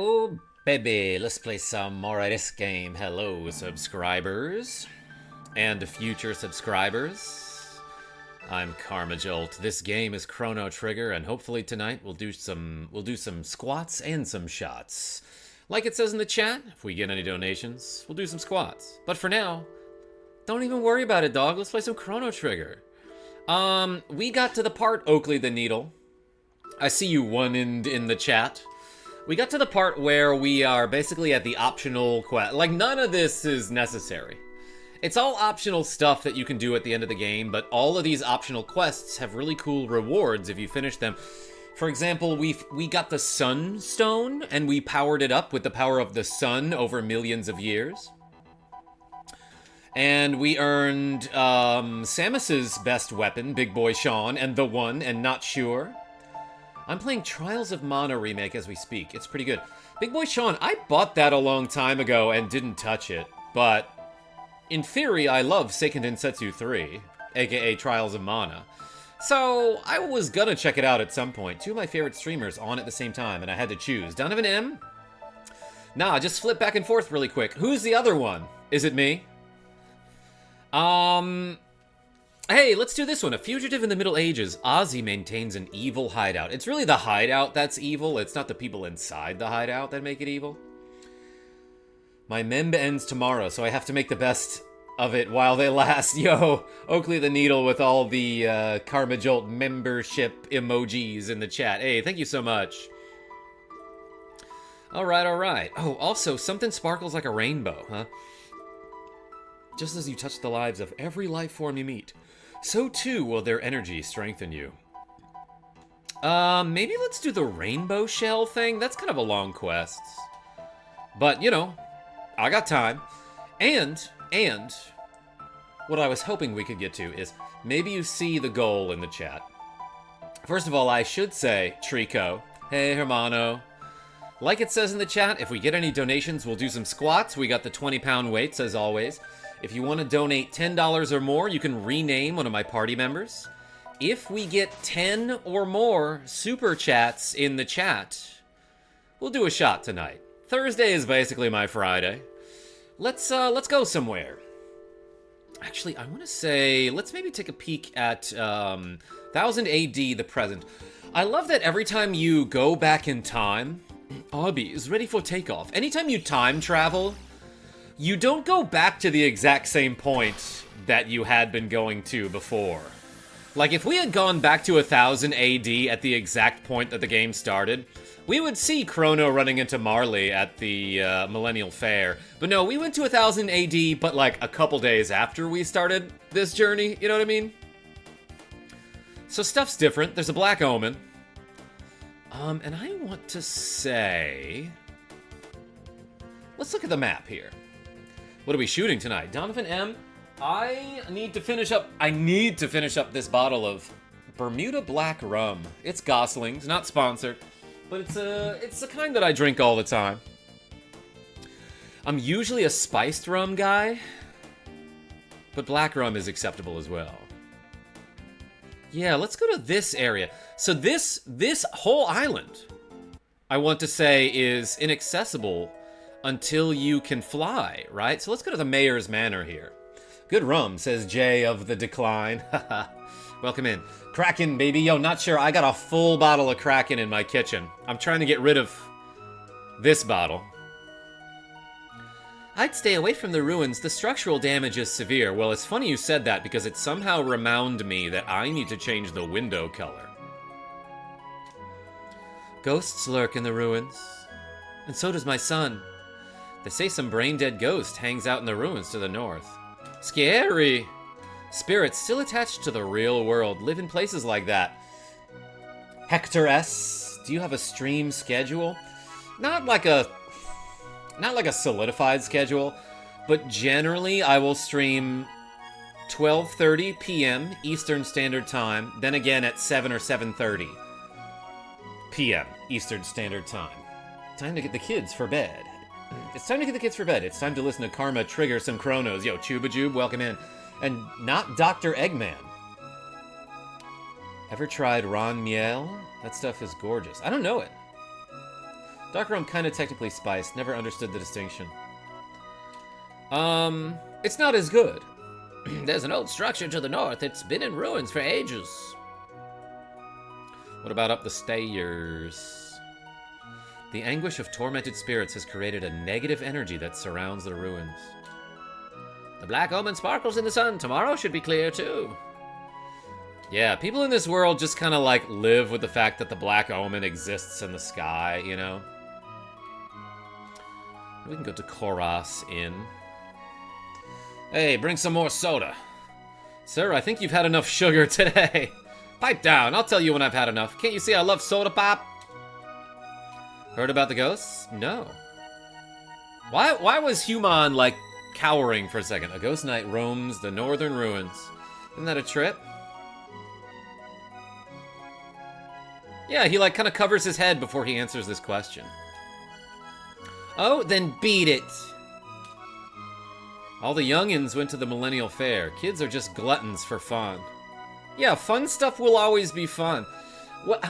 Oh, baby, let's play some more of this game. Hello, subscribers. And future subscribers. I'm KarmaJolt. This game is Chrono Trigger, and hopefully tonight we'll do some squats and some shots. Like it says in the chat, if we get any donations, we'll do some squats. But for now, don't even worry about it, dog. Let's play some Chrono Trigger. We got to the part, Oakley the Needle. I see you one-end in the chat. We got to the part where we are basically at the optional quest. Like, none of this is necessary. It's all optional stuff that you can do at the end of the game, but all of these optional quests have really cool rewards if you finish them. For example, we got the Sun Stone, and we powered it up with the power of the sun over millions of years. And we earned Samus's best weapon, Big Boy Sean, and the One and Not Sure. I'm playing Trials of Mana Remake as we speak. It's pretty good. Big Boy Sean, I bought that a long time ago and didn't touch it, but in theory, I love Seiken Densetsu 3, aka Trials of Mana. So I was gonna check it out at some point. Two of my favorite streamers on at the same time, and I had to choose. Donovan M? Nah, just flip back and forth really quick. Who's the other one? Is it me? Hey, let's do this one. A fugitive in the Middle Ages. Ozzy maintains an evil hideout. It's really the hideout that's evil. It's not the people inside the hideout that make it evil. My MEMB ends tomorrow, so I have to make the best of it while they last. Yo, Oakley the Needle with all the KarmaJolt membership emojis in the chat. Hey, thank you so much. Alright, alright. Oh, also, something sparkles like a rainbow, huh? Just as you touch the lives of every life form you meet, so too will their energy strengthen you. Maybe let's do the rainbow shell thing? That's kind of a long quest. But, you know, I got time. And, what I was hoping we could get to is, maybe you see the goal in the chat. First of all, I should say, Trico, hey, Hermano. Like it says in the chat, if we get any donations, we'll do some squats. We got the 20-pound weights, as always. If you want to donate $10 or more, you can rename one of my party members. If we get 10 or more super chats in the chat, we'll do a shot tonight. Thursday is basically my Friday. Let's go somewhere. Actually, I want to say, let's maybe take a peek at 1000 AD, the present. I love that every time you go back in time, Obby is ready for takeoff. Anytime you time travel, you don't go back to the exact same point that you had been going to before. Like, if we had gone back to 1000 AD at the exact point that the game started, we would see Chrono running into Marley at the Millennial Fair. But no, we went to 1000 AD, but like a couple days after we started this journey, you know what I mean? So stuff's different. There's a Black Omen. And I want to say, let's look at the map here. What are we shooting tonight? Donovan M, I need to finish up this bottle of Bermuda Black Rum. It's Gosling's, not sponsored, but it's the kind that I drink all the time. I'm usually a spiced rum guy, but black rum is acceptable as well. Yeah, let's go to this area. So this whole island, I want to say, is inaccessible until you can fly, right? So let's go to the Mayor's Manor here. Good rum, says Jay of the Decline. Welcome in. Kraken, baby. Yo, not sure. I got a full bottle of Kraken in my kitchen. I'm trying to get rid of this bottle. I'd stay away from the ruins. The structural damage is severe. Well, it's funny you said that because it somehow reminded me that I need to change the window color. Ghosts lurk in the ruins. And so does my son. They say some brain-dead ghost hangs out in the ruins to the north. Scary! Spirits still attached to the real world live in places like that. Hector S, do you have a stream schedule? Not like a solidified schedule, but generally I will stream 12:30 p.m. Eastern Standard Time, then again at 7 or 7:30 p.m. Eastern Standard Time. Time to get the kids for bed. It's time to get the kids for bed. It's time to listen to Karma trigger some chronos. Yo, Chubajube, welcome in. And not Dr. Eggman. Ever tried Ron Miel? That stuff is gorgeous. I don't know it. Dark rum kind of technically spiced. Never understood the distinction. It's not as good. There's an old structure to the north. It's been in ruins for ages. What about up the stairs? The anguish of tormented spirits has created a negative energy that surrounds the ruins. The black omen sparkles in the sun. Tomorrow should be clear, too. Yeah, people in this world just kind of, like, live with the fact that the black omen exists in the sky, you know? We can go to Koros Inn. Hey, bring some more soda. Sir, I think you've had enough sugar today. Pipe down, I'll tell you when I've had enough. Can't you see I love soda pop? Heard about the ghosts? No. Why was Human, like, cowering for a second? A ghost knight roams the northern ruins. Isn't that a trip? Yeah, he, like, kind of covers his head before he answers this question. Oh, then beat it. All the youngins went to the Millennial Fair. Kids are just gluttons for fun. Yeah, fun stuff will always be fun. Well,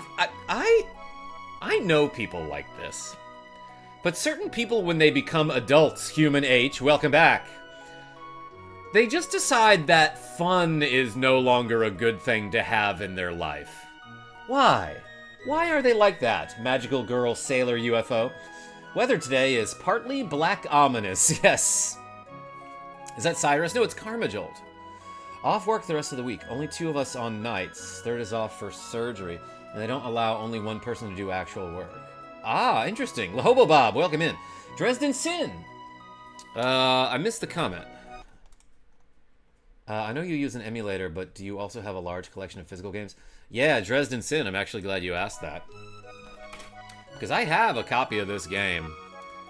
I know people like this. But certain people, when they become adults, Human H, welcome back, they just decide that fun is no longer a good thing to have in their life. Why? Why are they like that, magical girl sailor UFO? Weather today is partly black ominous, yes. Is that Cyrus? No, it's KarmaJolt. Off work the rest of the week. Only 2 of us on nights. Third is off for surgery. And they don't allow only 1 person to do actual work. Ah, interesting. Lahobo Bob, welcome in. Dresden Sin. I missed the comment. I know you use an emulator, but do you also have a large collection of physical games? Yeah, Dresden Sin. I'm actually glad you asked that. Because I have a copy of this game.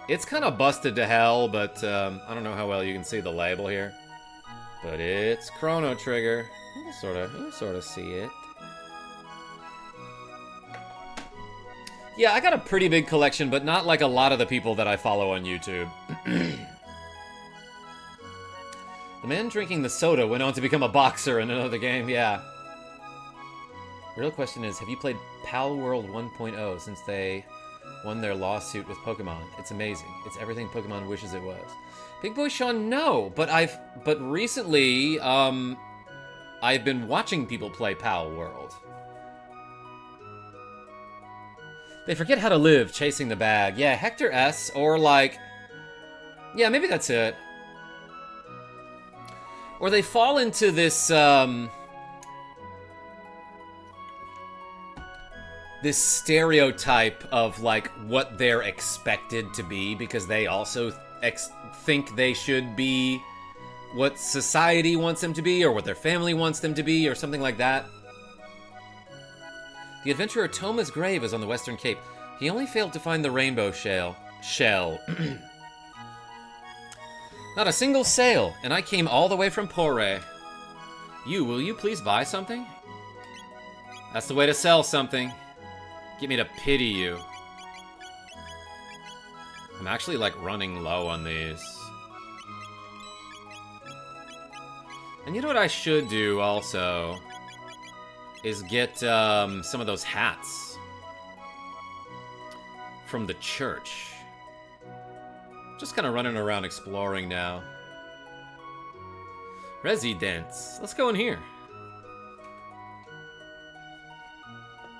It's kind of busted to hell, but I don't know how well you can see the label here. But it's Chrono Trigger. You can sort of see it. Yeah, I got a pretty big collection, but not like a lot of the people that I follow on YouTube. The man drinking the soda went on to become a boxer in another game, yeah. The real question is, have you played Pal World 1.0 since they won their lawsuit with Pokemon? It's amazing. It's everything Pokemon wishes it was. Big Boy Sean, no, but recently, I've been watching people play Pal World. They forget how to live, chasing the bag. Yeah, Hector S, or like, yeah, maybe that's it. Or they fall into this, this stereotype of, like, what they're expected to be, because they also think they should be what society wants them to be, or what their family wants them to be, or something like that. The adventurer Toma's grave is on the Western Cape. He only failed to find the rainbow shell. Not a single sale, and I came all the way from Pore. Will you please buy something? That's the way to sell something. Get me to pity you. I'm actually, like, running low on these. And you know what I should do, also? Is get, some of those hats. From the church. Just kind of running around exploring now. Residence. Let's go in here.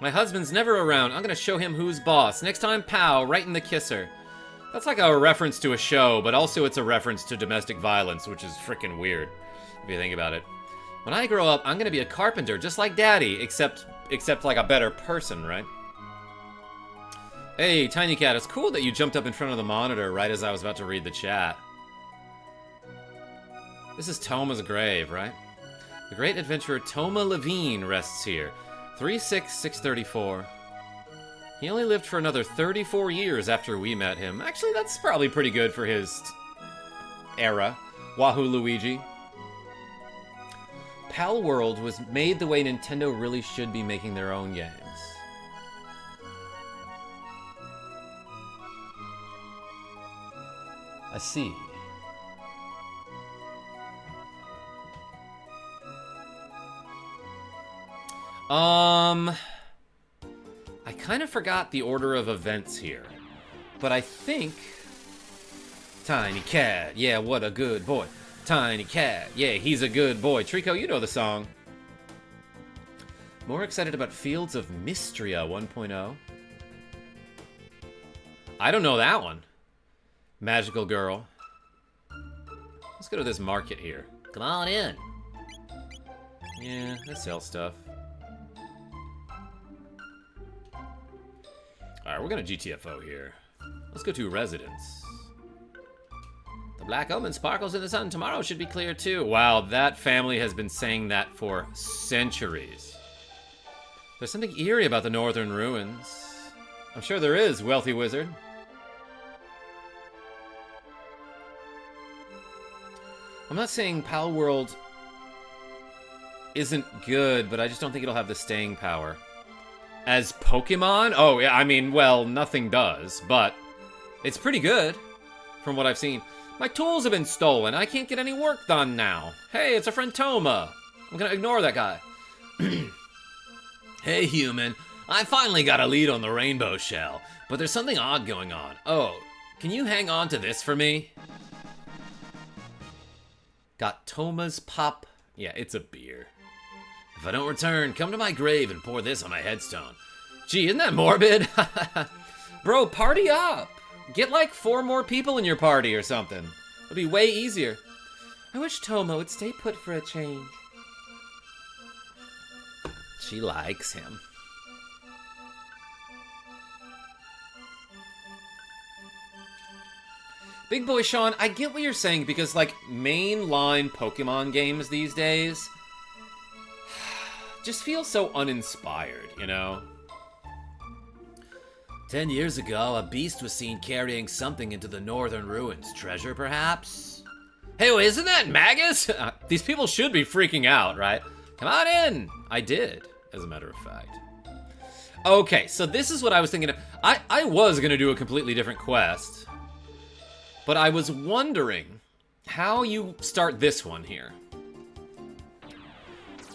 My husband's never around. I'm gonna show him who's boss. Next time, pow, right in the kisser. That's like a reference to a show, but also it's a reference to domestic violence, which is freaking weird, if you think about it. When I grow up, I'm gonna be a carpenter, just like Daddy, except like a better person, right? Hey, Tiny Cat, it's cool that you jumped up in front of the monitor right as I was about to read the chat. This is Toma's grave, right? The great adventurer Toma Levine rests here. 36634. He only lived for another 34 years after we met him. Actually, that's probably pretty good for his era. Wahoo Luigi. Pal World was made the way Nintendo really should be making their own games. I see. I kind of forgot the order of events here. But I think... Tiny cat, yeah, what a good boy. Tiny cat, yeah, he's a good boy. Trico, you know the song. More excited about Fields of Mystria 1.0. I don't know that one. Magical Girl. Let's go to this market here. Come on in. Yeah, they sell stuff. Alright, we're gonna GTFO here. Let's go to Residence. The black omen sparkles in the sun. Tomorrow should be clear too. Wow, that family has been saying that for centuries. There's something eerie about the northern ruins. I'm sure there is, wealthy wizard. I'm not saying Pal World isn't good, but I just don't think it'll have the staying power. As Pokemon? Oh, yeah, I mean, well, nothing does, but it's pretty good from what I've seen. My tools have been stolen. I can't get any work done now. Hey, it's a friend Toma. I'm gonna ignore that guy. Hey, human. I finally got a lead on the rainbow shell, but there's something odd going on. Oh, can you hang on to this for me? Got Toma's Pop. Yeah, it's a beer. If I don't return, come to my grave and pour this on my headstone. Gee, isn't that morbid? Bro, party up. Get like 4 more people in your party or something. It'll be way easier. I wish Toma would stay put for a change. She likes him. Big Boy Sean, I get what you're saying because, like, mainline Pokemon games these days just feel so uninspired, you know? 10 years ago, a beast was seen carrying something into the northern ruins. Treasure, perhaps? Hey, wait, isn't that Magus? These people should be freaking out, right? Come on in! I did, as a matter of fact. Okay, so this is what I was thinking of. I was going to do a completely different quest. But I was wondering how you start this one here.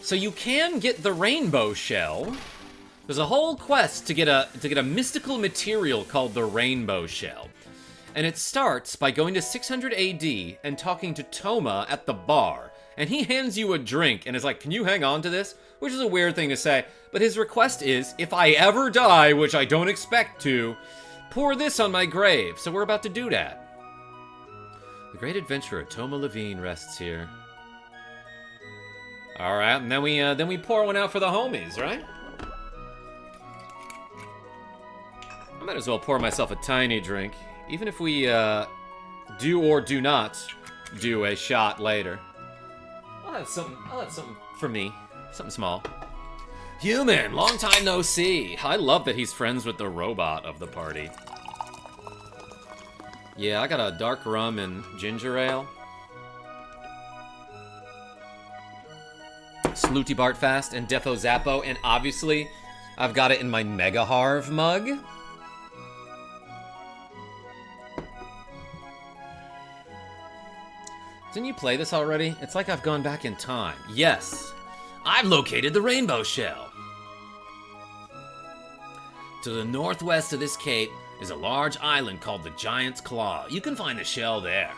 So you can get the rainbow shell. There's a whole quest to get a mystical material called the rainbow shell. And it starts by going to 600 AD and talking to Toma at the bar. And he hands you a drink and is like, "Can you hang on to this?" Which is a weird thing to say, but his request is, if I ever die, which I don't expect to, pour this on my grave. So we're about to do that. The great adventurer Toma Levine rests here. All right, and then we pour one out for the homies, right? I might as well pour myself a tiny drink, even if we do or do not do a shot later. I'll have something for me, something small. Human, long time no see. I love that he's friends with the robot of the party. Yeah, I got a dark rum and ginger ale. Slooty Bart Fast and Defo Zappo, and obviously, I've got it in my Mega Harv mug. Didn't you play this already? It's like I've gone back in time. Yes. I've located the rainbow shell. To the northwest of this cape is a large island called the Giant's Claw. You can find the shell there.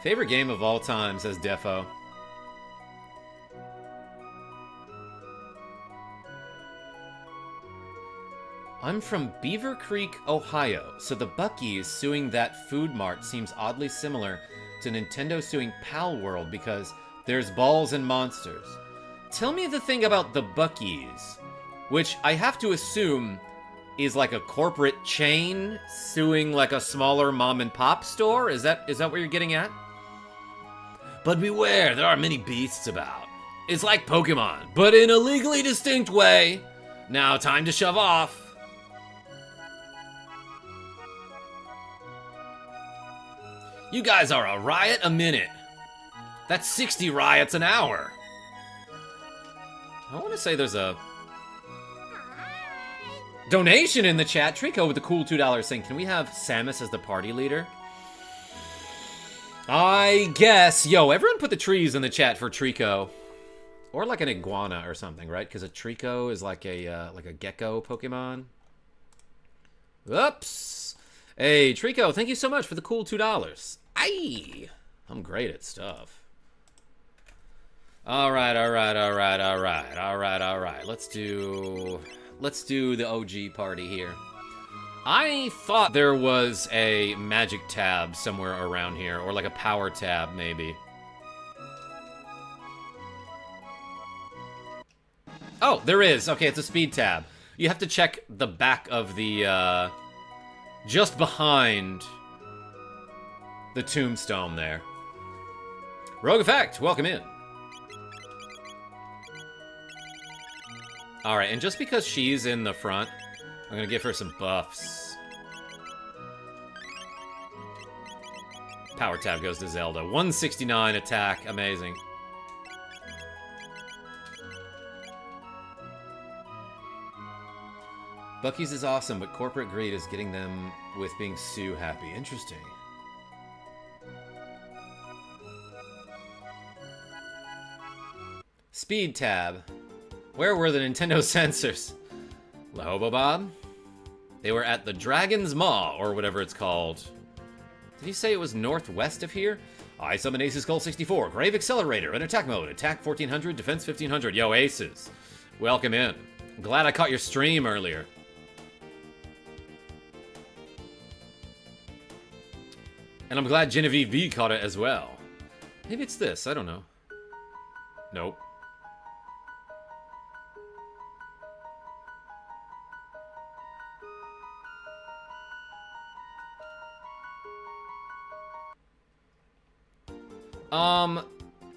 Favorite game of all time, says Defo. I'm from Beaver Creek, Ohio, so the Buc-ee's suing that food mart seems oddly similar to Nintendo suing Pal World because there's balls and monsters. Tell me the thing about the Buc-ee's, which I have to assume is like a corporate chain suing like a smaller mom and pop store? Is that what you're getting at? But beware, there are many beasts about. It's like Pokemon, but in a legally distinct way. Now time to shove off. You guys are a riot a minute. That's 60 riots an hour. I want to say there's a donation in the chat. Trico with the cool $2 saying, can we have Samus as the party leader? I guess. Yo, everyone put the trees in the chat for Trico. Or like an iguana or something, right? Because a Trico is like a gecko Pokemon. Oops. Hey, Trico, thank you so much for the cool $2. Aye! I'm great at stuff. Alright. Let's do the OG party here. I thought there was a magic tab somewhere around here, or like a power tab, maybe. Oh, there is. Okay, it's a speed tab. You have to check the back of the, just behind the tombstone there. Rogue Effect, welcome in. Alright, and just because she's in the front, I'm gonna give her some buffs. Power tab goes to Zelda. 169 attack, amazing. Bucky's is awesome, but corporate greed is getting them with being Sue happy. Interesting. Speed tab. Where were the Nintendo sensors? Lahobo Bob? They were at the Dragon's Maw, or whatever it's called. Did he say it was northwest of here? I summon Aces Skull 64, Grave Accelerator, in attack mode, attack 1400, defense 1500. Yo, Aces. Welcome in. I'm glad I caught your stream earlier. And I'm glad Genevieve V caught it as well. Maybe it's this, I don't know. Nope.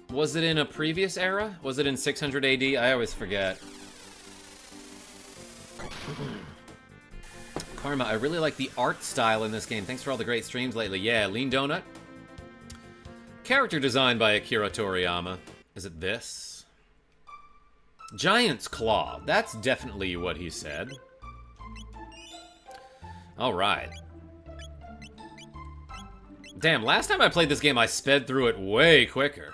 Was it in a previous era? Was it in 600 AD? I always forget. Karma, I really like the art style in this game. Thanks for all the great streams lately. Yeah, Lean Donut. Character design by Akira Toriyama. Is it this? Giant's Claw. That's definitely what he said. Alright. Damn, last time I played this game, I sped through it way quicker.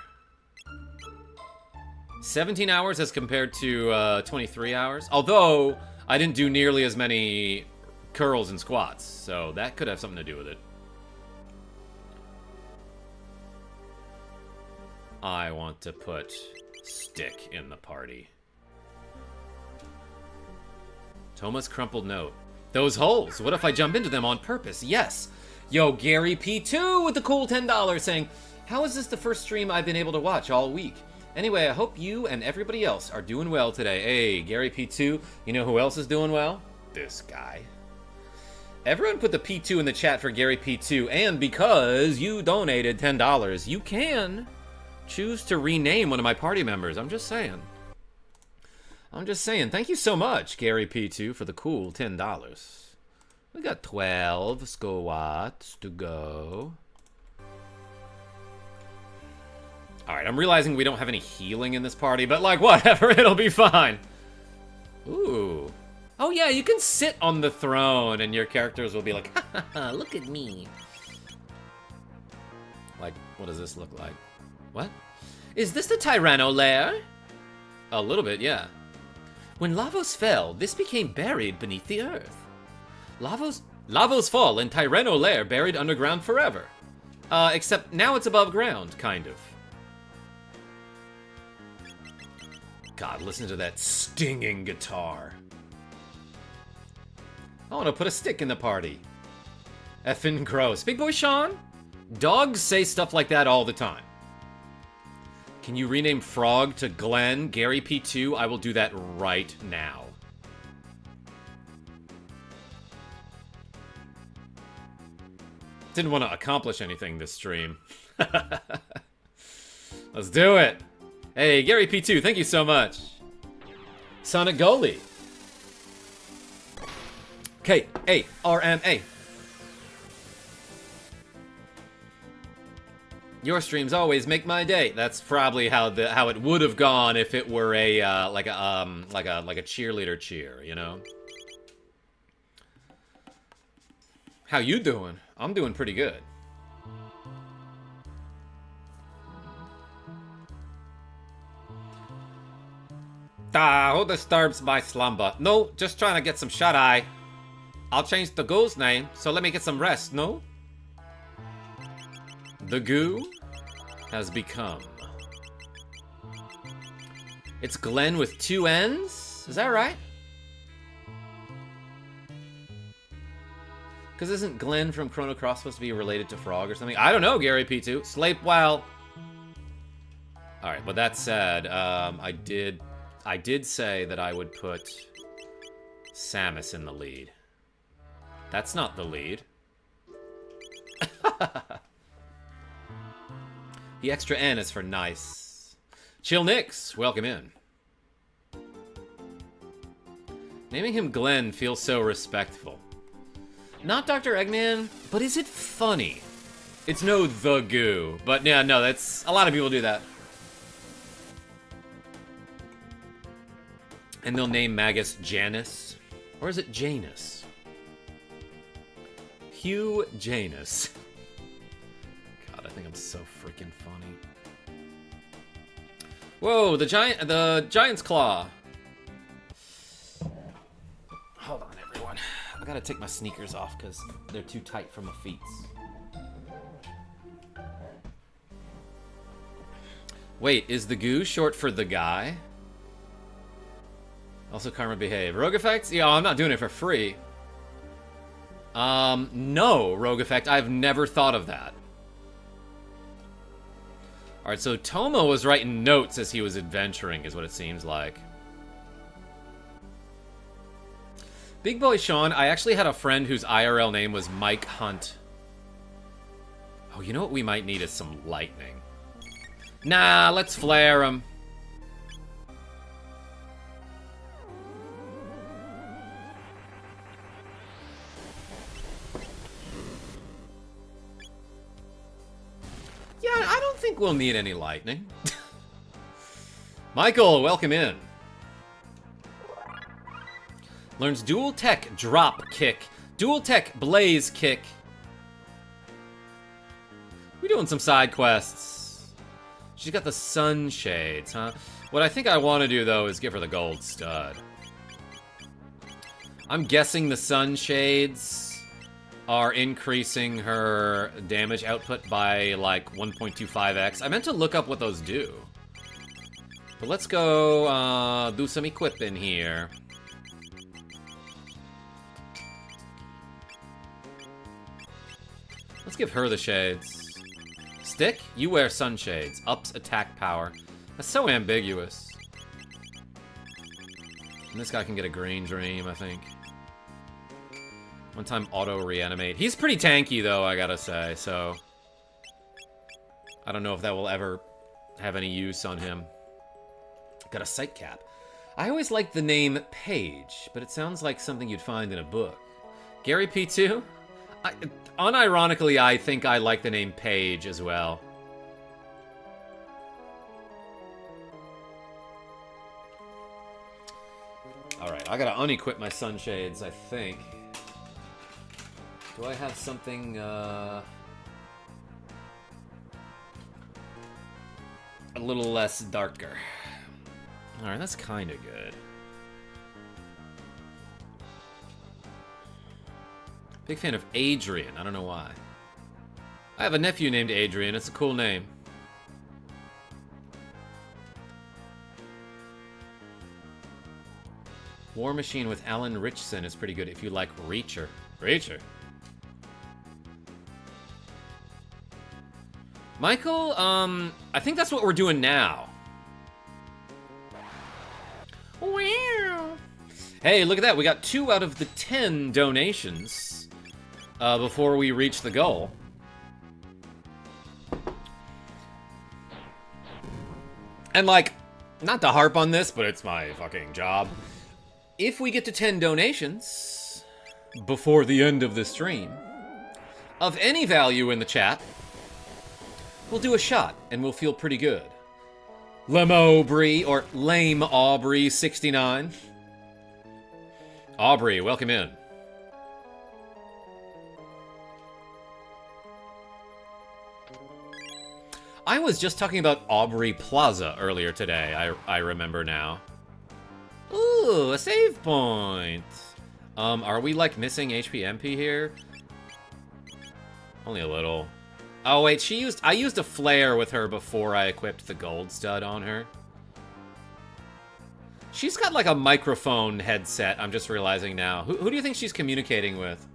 17 hours as compared to 23 hours. Although, I didn't do nearly as many curls and squats, so that could have something to do with it. I want to put Stick in the party. Thomas crumpled note. Those holes, what if I jump into them on purpose? Yes! Yo, Gary P2 with the cool $10 saying, how is this the first stream I've been able to watch all week? Anyway, I hope you and everybody else are doing well today. Hey, Gary P2, you know who else is doing well? This guy. Everyone put the P2 in the chat for Gary P2, and because you donated $10, you can choose to rename one of my party members. I'm just saying. Thank you so much, Gary P2, for the cool $10. We got 12 squats to go. Alright, I'm realizing we don't have any healing in this party, but like, whatever, it'll be fine. Ooh. Oh yeah, you can sit on the throne and your characters will be like, ha ha ha, look at me. Like, what does this look like? What? Is this the Tyranno lair? A little bit, yeah. When Lavos fell, this became buried beneath the earth. Lavos fall and Tyranno lair buried underground forever. Except now it's above ground, kind of. God, listen to that stinging guitar. I want to put a stick in the party. Effin' gross. Big boy Sean? Dogs say stuff like that all the time. Can you rename Frog to Glenn? Gary P2? I will do that right now. Didn't want to accomplish anything this stream. Let's do it. Hey, Gary P2, thank you so much. Sonic Goalie. K-A-R-M-A. Your streams always make my day. That's probably how it would have gone if it were a like a cheerleader cheer, you know. How you doing? I'm doing pretty good. Who disturbs my slumber? No, just trying to get some shut-eye. I'll change the goo's name, so let me get some rest, no? The goo has become... It's Glenn with 2 N's? Is that right? Because isn't Glenn from Chrono Cross supposed to be related to Frog or something? I don't know, Gary P2. Sleep well. Alright, but that said, I did say that I would put Samus in the lead. That's not the lead. The extra N is for nice. Chill Nix, welcome in. Naming him Glenn feels so respectful. Not Dr. Eggman, but is it funny? It's no the goo, but yeah, no, that's... A lot of people do that. And they'll name Magus Janus. Or is it Janus? Hugh Janus. God, I think I'm so freaking funny. Whoa, the Giant's Claw. Hold on, everyone. I gotta take my sneakers off because they're too tight for my feet. Wait, is the goo short for the guy? Also, Karma behave. Rogue Effect? Yeah, I'm not doing it for free. No, Rogue Effect. I've never thought of that. Alright, so Tomo was writing notes as he was adventuring, is what it seems like. Big Boy Sean, I actually had a friend whose IRL name was Mike Hunt. Oh, you know what we might need is some lightning. Nah, let's flare him. Yeah, I don't think we'll need any lightning. Michael, welcome in. Learns dual tech drop kick. Dual tech blaze kick. We're doing some side quests. She's got the sunshades, huh? What I think I want to do, though, is give her the gold stud. I'm guessing the sunshades are increasing her damage output by, like, 1.25x. I meant to look up what those do. But let's go do some equipping here. Let's give her the shades. Stick, you wear sunshades. Ups attack power. That's so ambiguous. And this guy can get a green dream, I think. One time auto reanimate. He's pretty tanky though, I gotta say, so I don't know if that will ever have any use on him. Got a sight cap. I always liked the name Paige, but it sounds like something you'd find in a book. Gary P2? Unironically, I think I like the name Paige as well. Alright, I gotta unequip my sunshades, I think. Do I have something, a little less darker? Alright, that's kinda good. Big fan of Adrian, I don't know why. I have a nephew named Adrian, it's a cool name. War Machine with Alan Richson is pretty good if you like Reacher. Reacher? Michael, I think that's what we're doing now. Wow. Hey, look at that. We got 2 out of the 10 donations before we reach the goal. And, like, not to harp on this, but it's my fucking job. If we get to 10 donations before the end of the stream, of any value in the chat, we'll do a shot, and we'll feel pretty good. Lemaubrey, or Lame Aubrey 69. Aubrey, welcome in. I was just talking about Aubrey Plaza earlier today, I remember now. Ooh, a save point. Are we, like, missing HP MP here? Only a little. Oh, wait, I used a flare with her before I equipped the gold stud on her. She's got, like, a microphone headset, I'm just realizing now. Who do you think she's communicating with?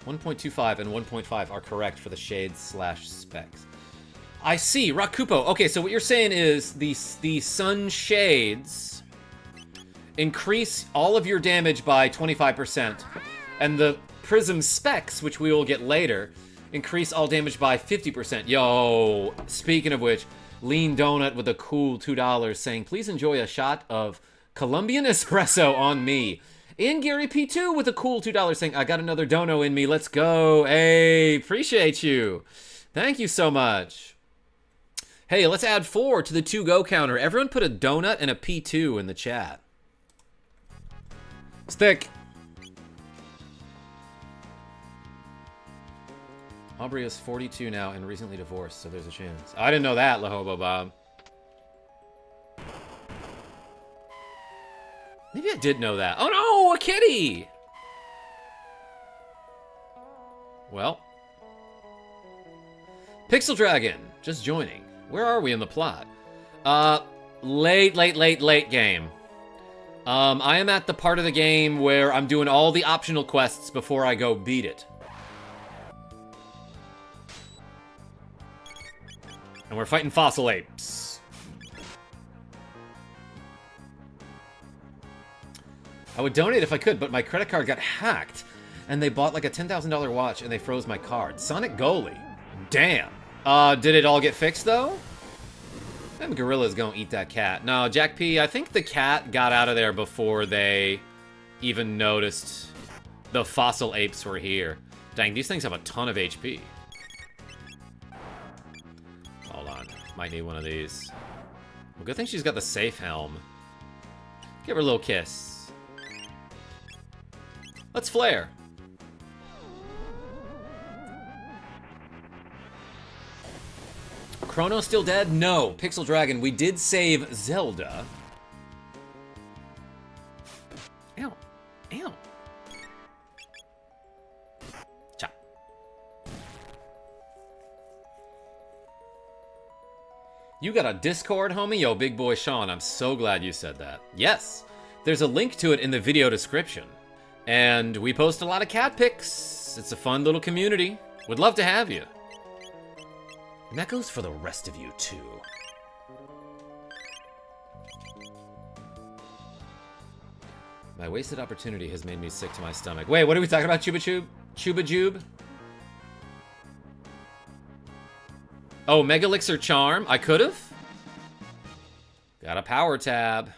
1.25 and 1.5 are correct for the shades / specs. I see, Rakupo. Okay, so what you're saying is the sun shades increase all of your damage by 25%, and the prism specs, which we will get later, increase all damage by 50%. Yo, speaking of which, Lean Donut with a cool $2 saying, please enjoy a shot of Colombian espresso on me. And Gary P2 with a cool $2 saying, I got another dono in me, let's go. Hey, appreciate you. Thank you so much. Hey, let's add 4 to the to-go counter. Everyone put a donut and a P2 in the chat. Stick. Aubrey is 42 now and recently divorced, so there's a chance. I didn't know that, Lahobo Bob. Maybe I did know that. Oh no, a kitty! Well. Pixel Dragon, just joining. Where are we in the plot? Late game. I am at the part of the game where I'm doing all the optional quests before I go beat it. And we're fighting fossil apes. I would donate if I could, but my credit card got hacked. And they bought like a $10,000 watch and they froze my card. Sonic Goalie. Damn. Did it all get fixed though? Them gorillas gonna eat that cat. No, Jack P, I think the cat got out of there before they even noticed the fossil apes were here. Dang, these things have a ton of HP. Hold on. Might need one of these. Well, good thing she's got the safe helm. Give her a little kiss. Let's flare. Chrono still dead? No. Pixel Dragon, we did save Zelda. Ow. Ow. Chop. You got a Discord, homie? Yo, big boy Sean, I'm so glad you said that. Yes. There's a link to it in the video description. And we post a lot of cat pics. It's a fun little community. Would love to have you. And that goes for the rest of you, too. My wasted opportunity has made me sick to my stomach. Wait, what are we talking about, Chuba Chube? Chuba Jube? Oh, Mega Elixir Charm? I could've? Got a power tab.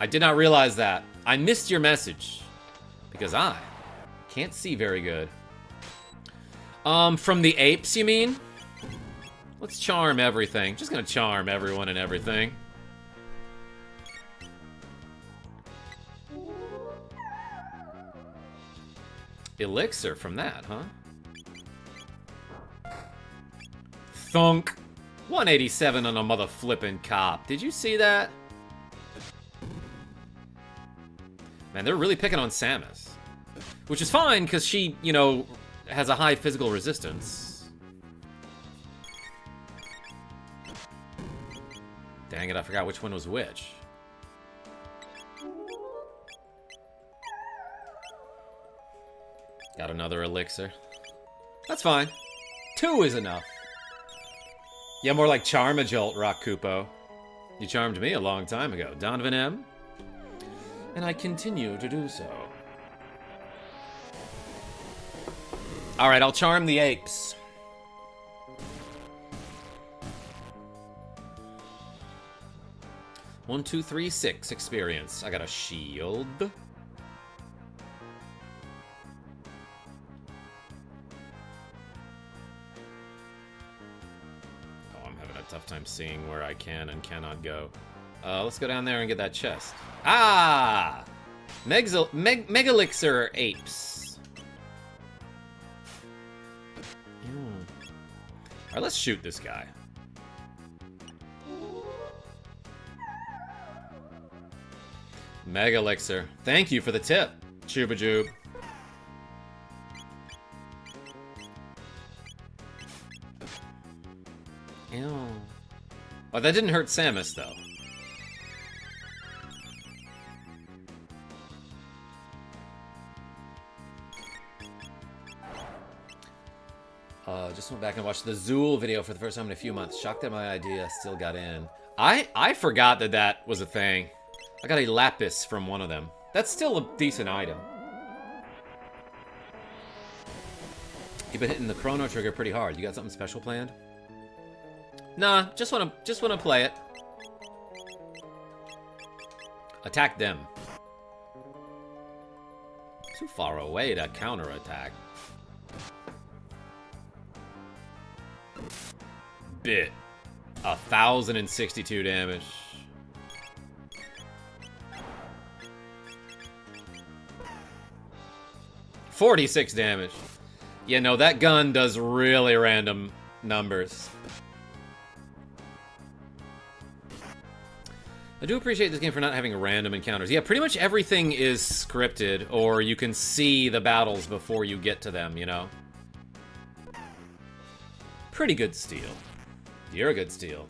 I did not realize that. I missed your message. Because I can't see very good. From the apes, you mean? Let's charm everything. Just gonna charm everyone and everything. Elixir from that, huh? Thunk. 187 on a mother flippin' cop. Did you see that? Man, they're really picking on Samus. Which is fine, because she, you know, has a high physical resistance. Dang it, I forgot which one was which. Got another elixir. That's fine. 2 is enough. Yeah, more like KarmaJolt, Rock Kupo. You charmed me a long time ago, Donovan M. And I continue to do so. Alright, I'll charm the apes. One, 2, 3, 6 experience. I got a shield. Oh, I'm having a tough time seeing where I can and cannot go. Let's go down there and get that chest. Ah! Mega Elixir apes. Alright, let's shoot this guy. Mega Elixir. Thank you for the tip, Chubajube. Ew. Oh, that didn't hurt Samus, though. Just went back and watched the Zool video for the first time in a few months. Shocked that my idea still got in. I forgot that that was a thing. I got a lapis from one of them. That's still a decent item. You've been hitting the Chrono Trigger pretty hard. You got something special planned? Nah, just wanna play it. Attack them. Too far away to counterattack. Bit. 1,062 damage. $46 damage. Yeah, no, that gun does really random numbers. I do appreciate this game for not having random encounters. Yeah, pretty much everything is scripted, or you can see the battles before you get to them, you know? Pretty good steal. You're a good steal.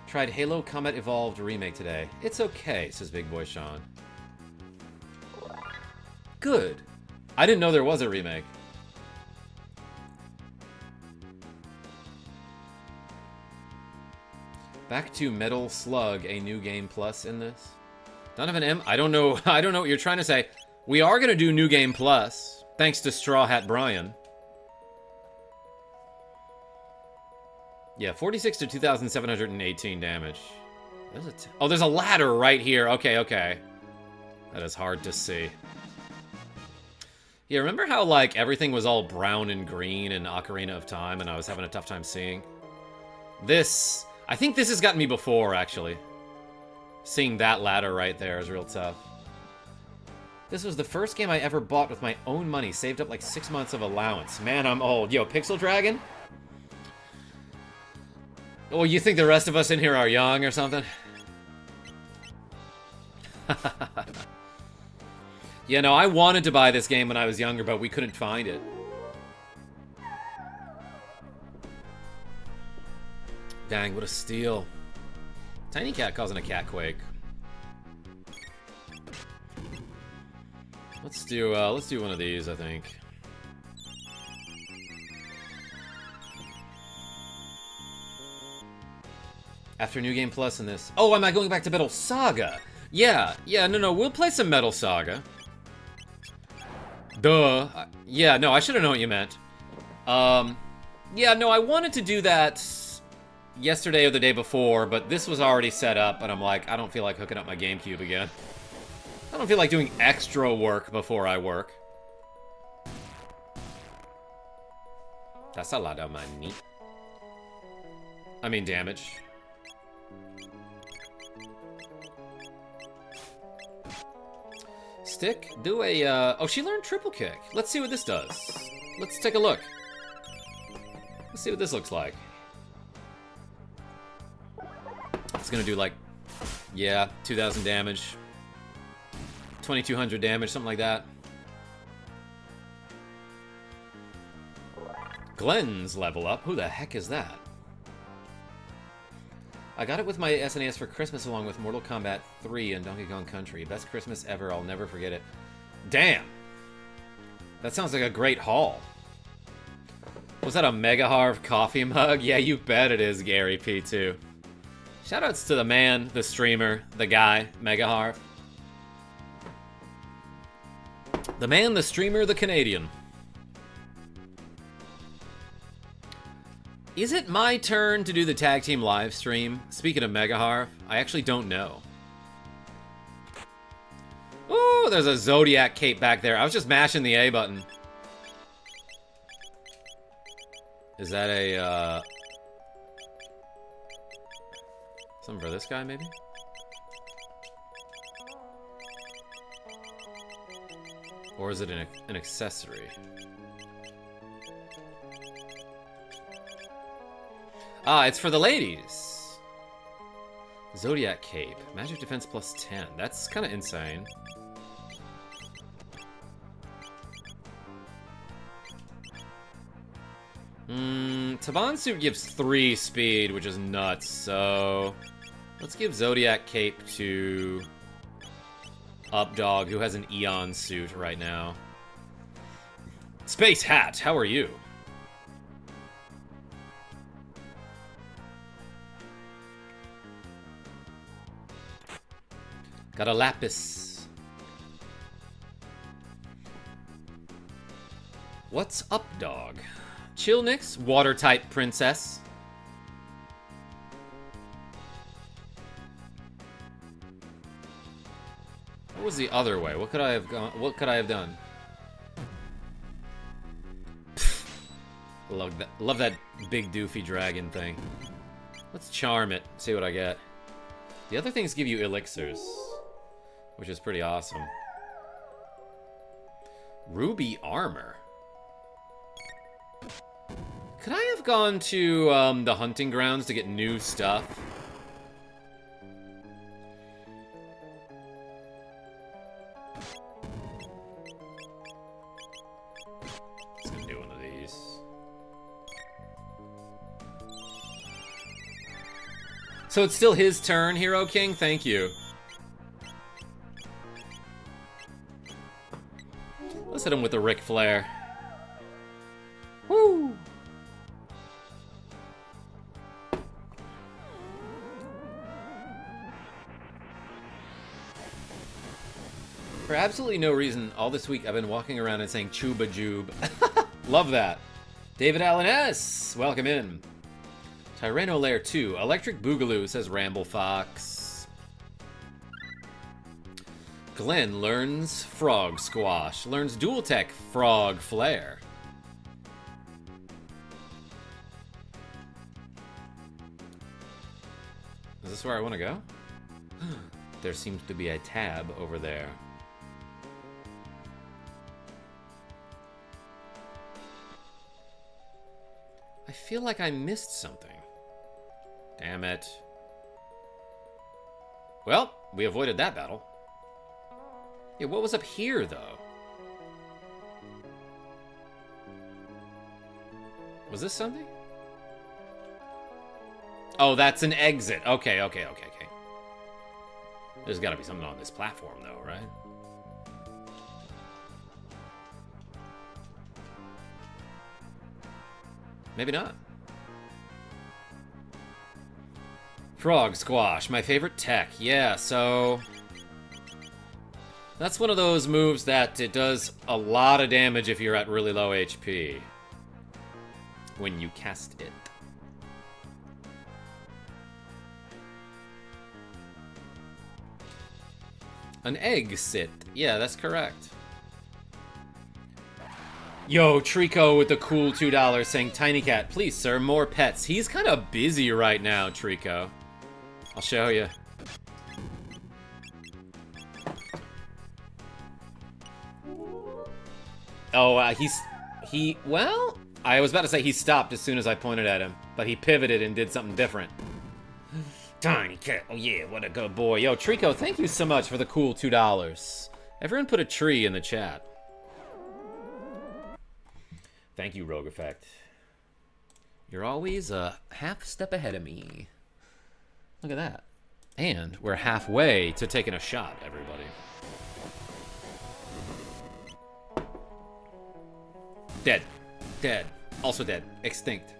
Tried Halo Combat Evolved Remake today. It's okay, says Big Boy Sean. Good. I didn't know there was a remake. Back to Metal Slug, a new game plus in this. Donovan M, I don't know what you're trying to say. We are gonna do New Game Plus, thanks to Straw Hat Brian. Yeah, 46 to 2,718 damage. Oh, there's a ladder right here. Okay, okay. That is hard to see. Yeah, remember how, like, everything was all brown and green in Ocarina of Time and I was having a tough time seeing? This... I think this has gotten me before, actually. Seeing that ladder right there is real tough. This was the first game I ever bought with my own money. Saved up like 6 months of allowance. Man, I'm old. Yo, Pixel Dragon? Oh, you think the rest of us in here are young or something? Yeah, no, I wanted to buy this game when I was younger, but we couldn't find it. Dang, what a steal. Tiny Cat causing a cat quake. Let's do one of these, I think. After New Game Plus in this. Oh, am I going back to Metal Saga? Yeah, no, we'll play some Metal Saga. Duh. Yeah, no, I should have known what you meant. Yeah, no, I wanted to do that yesterday or the day before, but this was already set up, and I'm like, I don't feel like hooking up my GameCube again. I don't feel like doing extra work before I work. That's a lot of money. I mean, damage. Stick, do a, oh, she learned triple kick. Let's see what this does. Let's take a look. Let's see what this looks like. It's gonna do like, yeah, 2,000 damage. 2,200 damage, something like that. Glenn's level up. Who the heck is that? I got it with my SNES for Christmas along with Mortal Kombat 3 and Donkey Kong Country. Best Christmas ever. I'll never forget it. Damn. That sounds like a great haul. Was that a Mega Harv coffee mug? Yeah, you bet it is, Gary P2. Shoutouts to the man, the streamer, the guy, Mega Harv. The man, the streamer, the Canadian. Is it my turn to do the tag team live stream? Speaking of Mega Harv, I actually don't know. Ooh, there's a Zodiac cape back there. I was just mashing the A button. Is that a, something for this guy, maybe? Or is it an accessory? Ah, it's for the ladies. Zodiac Cape. Magic defense plus 10. That's kind of insane. Taban suit gives 3 speed, which is nuts, so let's give Zodiac Cape to Updog, who has an Eon suit right now. Space Hat, how are you? Got a Lapis. What's up, dog? Chillnix, water-type princess. What was the other way? What could I have gone? What could I have done? Love that big doofy dragon thing. Let's charm it. See what I get. The other things give you elixirs, which is pretty awesome. Ruby armor. Could I have gone to the hunting grounds to get new stuff? Let's go do one of these. So it's still his turn, Hero King? Thank you. Let's hit him with the Ric Flair. Woo! For absolutely no reason, all this week I've been walking around and saying Chuba Jube. Love that. David Allen S. Welcome in. Tyranno Lair 2. Electric Boogaloo, says Ramble Fox. Glenn learns Frog Squash. Learns Dual Tech Frog Flare. Is this where I want to go? There seems to be a tab over there. I feel like I missed something. Damn it. Well, we avoided that battle. Yeah, what was up here, though? Was this something? Oh, that's an exit. Okay. There's gotta be something on this platform, though, right? Maybe not. Frog Squash, my favorite tech. Yeah, so that's one of those moves that it does a lot of damage if you're at really low HP when you cast it. An egg sit. Yeah, that's correct. Yo, Trico with the cool $2 saying, Tiny Cat, please, sir, more pets. He's kind of busy right now, Trico. I'll show you. Oh, well, I was about to say he stopped as soon as I pointed at him, but he pivoted and did something different. Tiny Cat, oh yeah, what a good boy. Yo, Trico, thank you so much for the cool $2. Everyone put a tree in the chat. Thank you, Rogue Effect. You're always a half step ahead of me. Look at that. And we're halfway to taking a shot, everybody. Dead. Dead. Also dead. Extinct.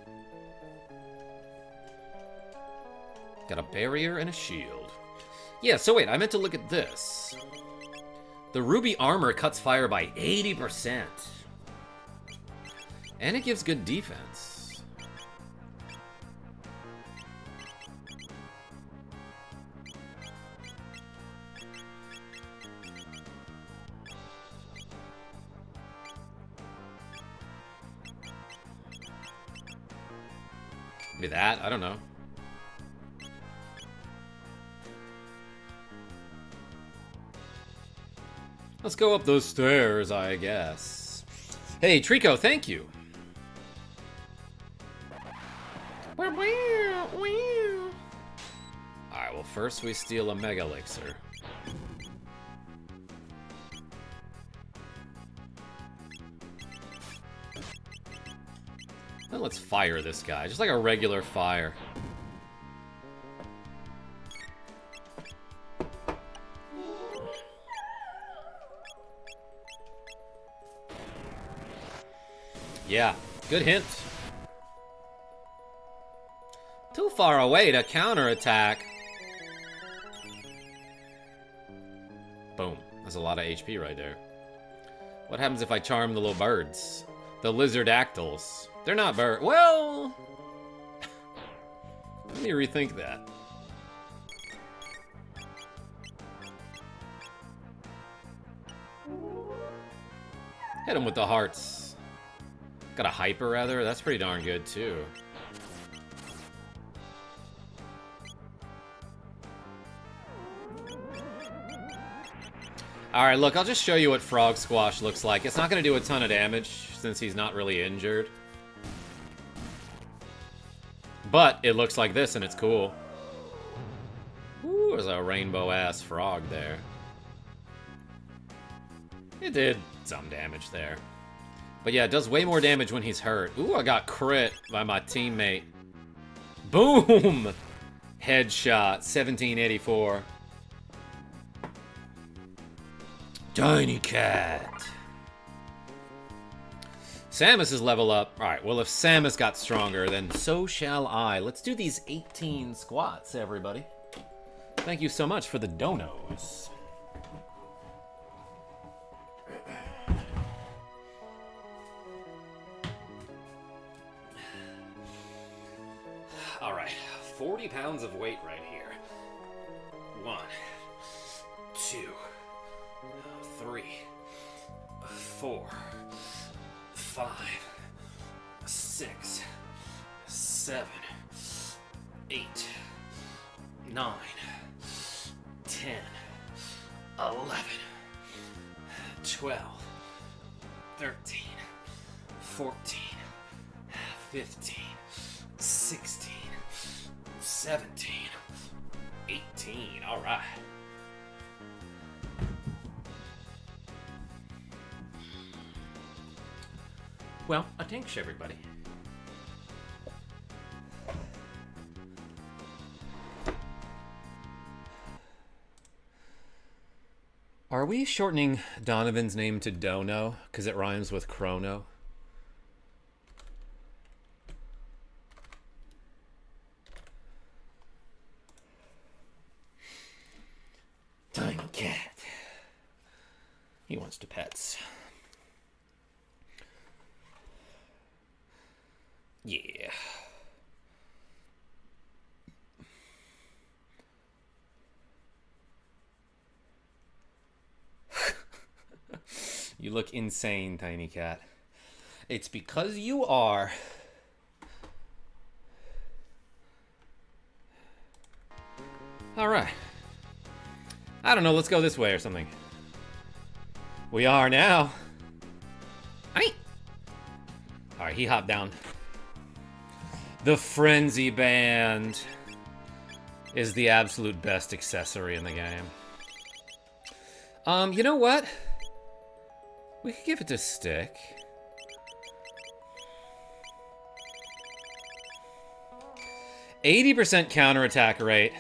Got a barrier and a shield. Yeah, so wait, I meant to look at this. The ruby armor cuts fire by 80%. And it gives good defense. Maybe that, I don't know. Let's go up those stairs, I guess. Hey, Trico, thank you. Alright, well, first we steal a Mega Elixir. Then let's fire this guy, just like a regular fire. Yeah, good hint. Too far away to counterattack. Boom. That's a lot of HP right there. What happens if I charm the little birds? The lizardactyls. They're not birds. Well... let me rethink that. Hit him with the hearts. Got a hyper, rather? That's pretty darn good, too. Alright, look, I'll just show you what Frog Squash looks like. It's not going to do a ton of damage, since he's not really injured. But it looks like this, and it's cool. Ooh, there's a rainbow-ass frog there. It did some damage there. But yeah, it does way more damage when he's hurt. Ooh, I got crit by my teammate. Boom! Headshot, 1784. Tiny cat. Samus's level up. Alright, well if Samus got stronger, then so shall I. Let's do these 18 squats, everybody. Thank you so much for the donos. Alright, 40 pounds of weight right here. 1, 2, 3, 4, 5, 6, 7, 8, 9, 10, 11, 12, 13, 14, 15, 16, 17, 18. All right. Well, thanks, everybody. Are we shortening Donovan's name to Dono because it rhymes with Chrono? Tiny cat. He wants to pets. Yeah. You look insane, Tiny Cat. It's because you are. All right. I don't know, let's go this way or something. We are now. Aye. All right, he hopped down. The Frenzy Band is the absolute best accessory in the game. You know what? We could give it to Stick. %80 counterattack rate.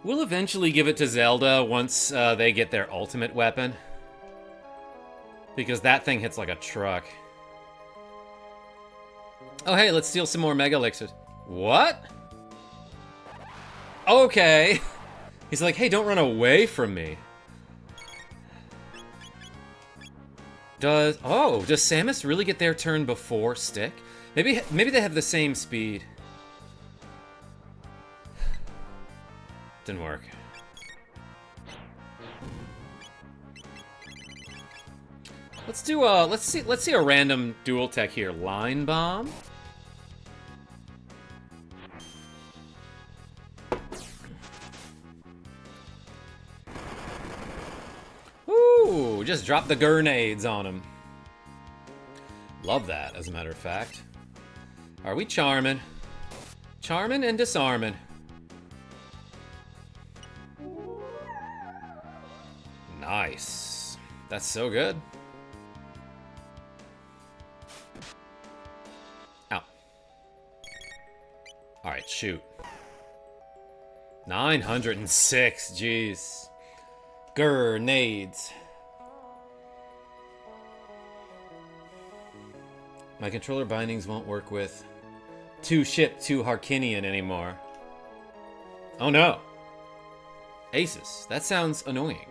We'll eventually give it to Zelda once they get their ultimate weapon. Because that thing hits like a truck. Oh, hey, let's steal some more Mega Elixirs. What? Okay. He's like, hey, don't run away from me. Does Samus really get their turn before Stick? Maybe they have the same speed. Didn't work. Let's do let's see a random dual tech here. Line Bomb. Ooh, just drop the grenades on him. Love that, as a matter of fact. Are we charming? Charming and disarming. Nice. That's so good. Ow. Alright, shoot. 906, jeez. Grenades. My controller bindings won't work with 2-ship 2 Harkinian anymore. Oh no. Aces. That sounds annoying.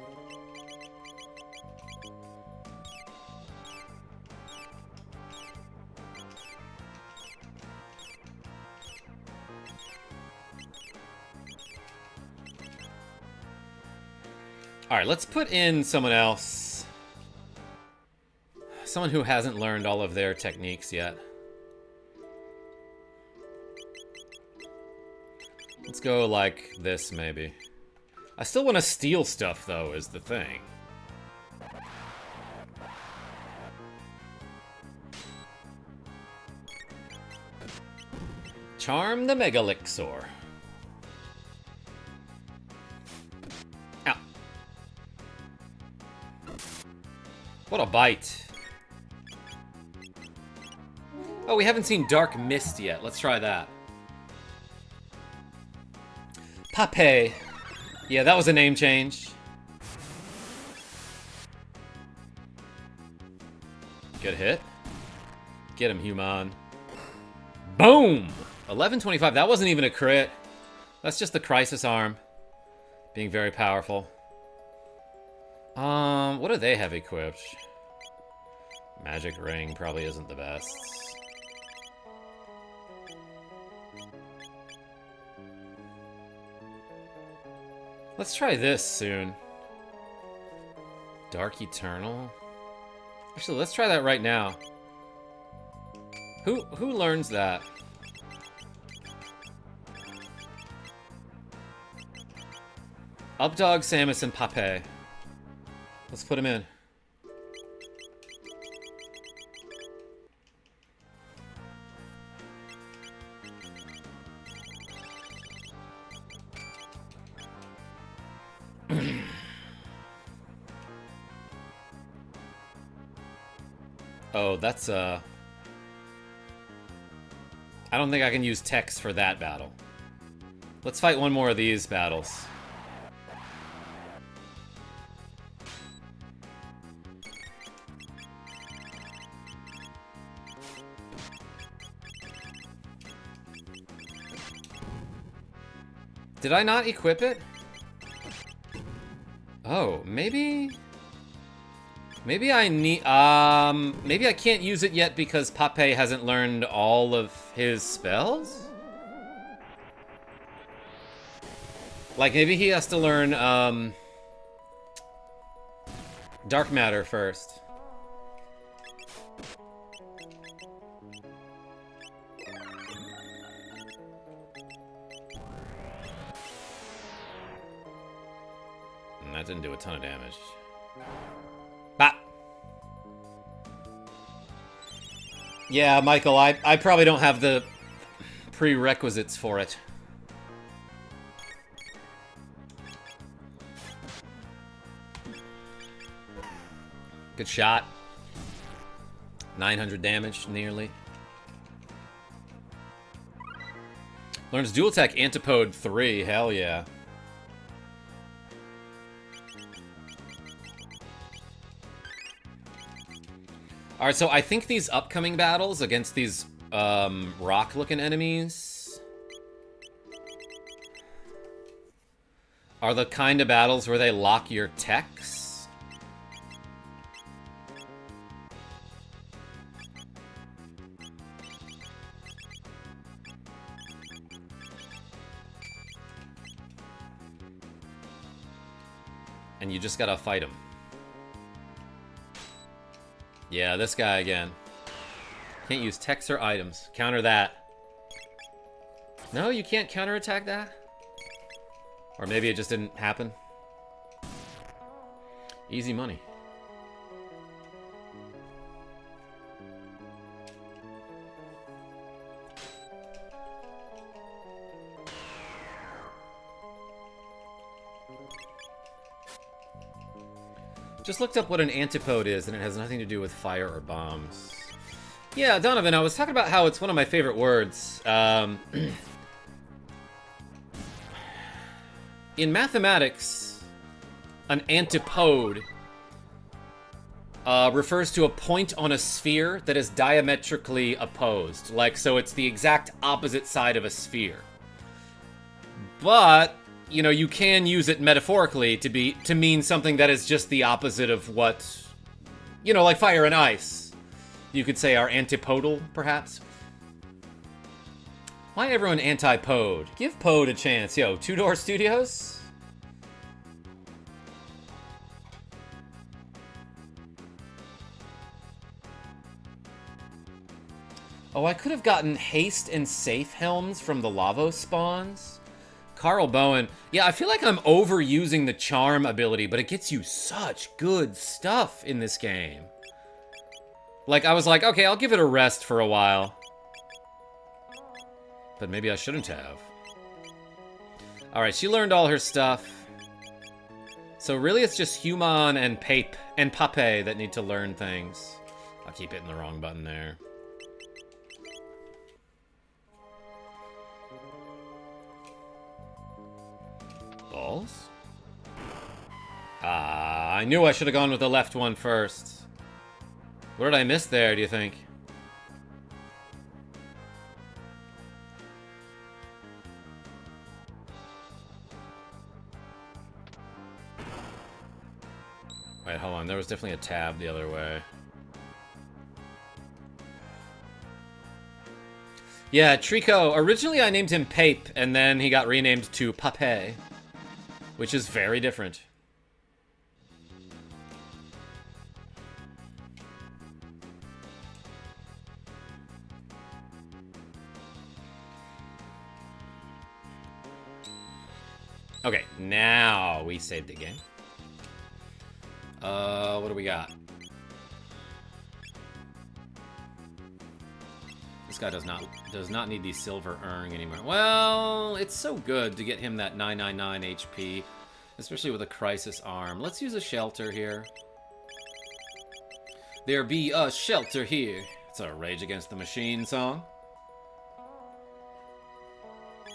Alright, let's put in someone else. Someone who hasn't learned all of their techniques yet. Let's go like this, maybe. I still want to steal stuff, though, is the thing. Charm the Megalixor. Ow. What a bite. Oh, we haven't seen Dark Mist yet. Let's try that. Pape. Yeah, that was a name change. Good hit. Get him, human. Boom! 1125. That wasn't even a crit. That's just the Crisis Arm. Being very powerful. What do they have equipped? Magic Ring probably isn't the best. Let's try this soon. Dark Eternal? Actually, let's try that right now. Who learns that? Updog, Samus, and Pape. Let's put him in. Oh, that's I don't think I can use text for that battle. Let's fight one more of these battles. Did I not equip it? Oh, maybe... Maybe I need... maybe I can't use it yet because Pape hasn't learned all of his spells? Like, maybe he has to learn, Dark Matter first. And that didn't do a ton of damage. Bop! Yeah, Michael, I probably don't have the prerequisites for it. Good shot. 900 damage, nearly. Learns dual attack Antipode 3, hell yeah. Alright, so I think these upcoming battles against these rock-looking enemies are the kind of battles where they lock your techs. And you just gotta fight them. Yeah, this guy again. Can't use techs or items. Counter that. No, you can't counterattack that? Or maybe it just didn't happen. Easy money. Just looked up what an antipode is, and it has nothing to do with fire or bombs. Yeah, Donovan, I was talking about how it's one of my favorite words. In mathematics, an antipode refers to a point on a sphere that is diametrically opposed. Like, so it's the exact opposite side of a sphere. But, you know, you can use it metaphorically to mean something that is just the opposite of what, you know, like fire and ice. You could say are antipodal, perhaps. Why everyone anti-Pode? Give Pode a chance. Yo, Two Door Studios? Oh, I could have gotten haste and safe helms from the Lavos spawns. Carl Bowen. Yeah, I feel like I'm overusing the charm ability, but it gets you such good stuff in this game. Like, I was like, okay, I'll give it a rest for a while. But maybe I shouldn't have. Alright, she learned all her stuff. So really it's just Human and Pape and Pape that need to learn things. I'll keep hitting the wrong button there. Balls? Ah, I knew I should have gone with the left one first. What did I miss there, do you think? Wait, hold on. There was definitely a tab the other way. Yeah, Trico. Originally I named him Pape, and then he got renamed to Pape, which is very different. Okay, now we saved the game. What do we got? This guy does not need the silver urn anymore. Well, it's so good to get him that 999 HP, especially with a crisis arm. Let's use a shelter here. There be a shelter here. It's a Rage Against the Machine song.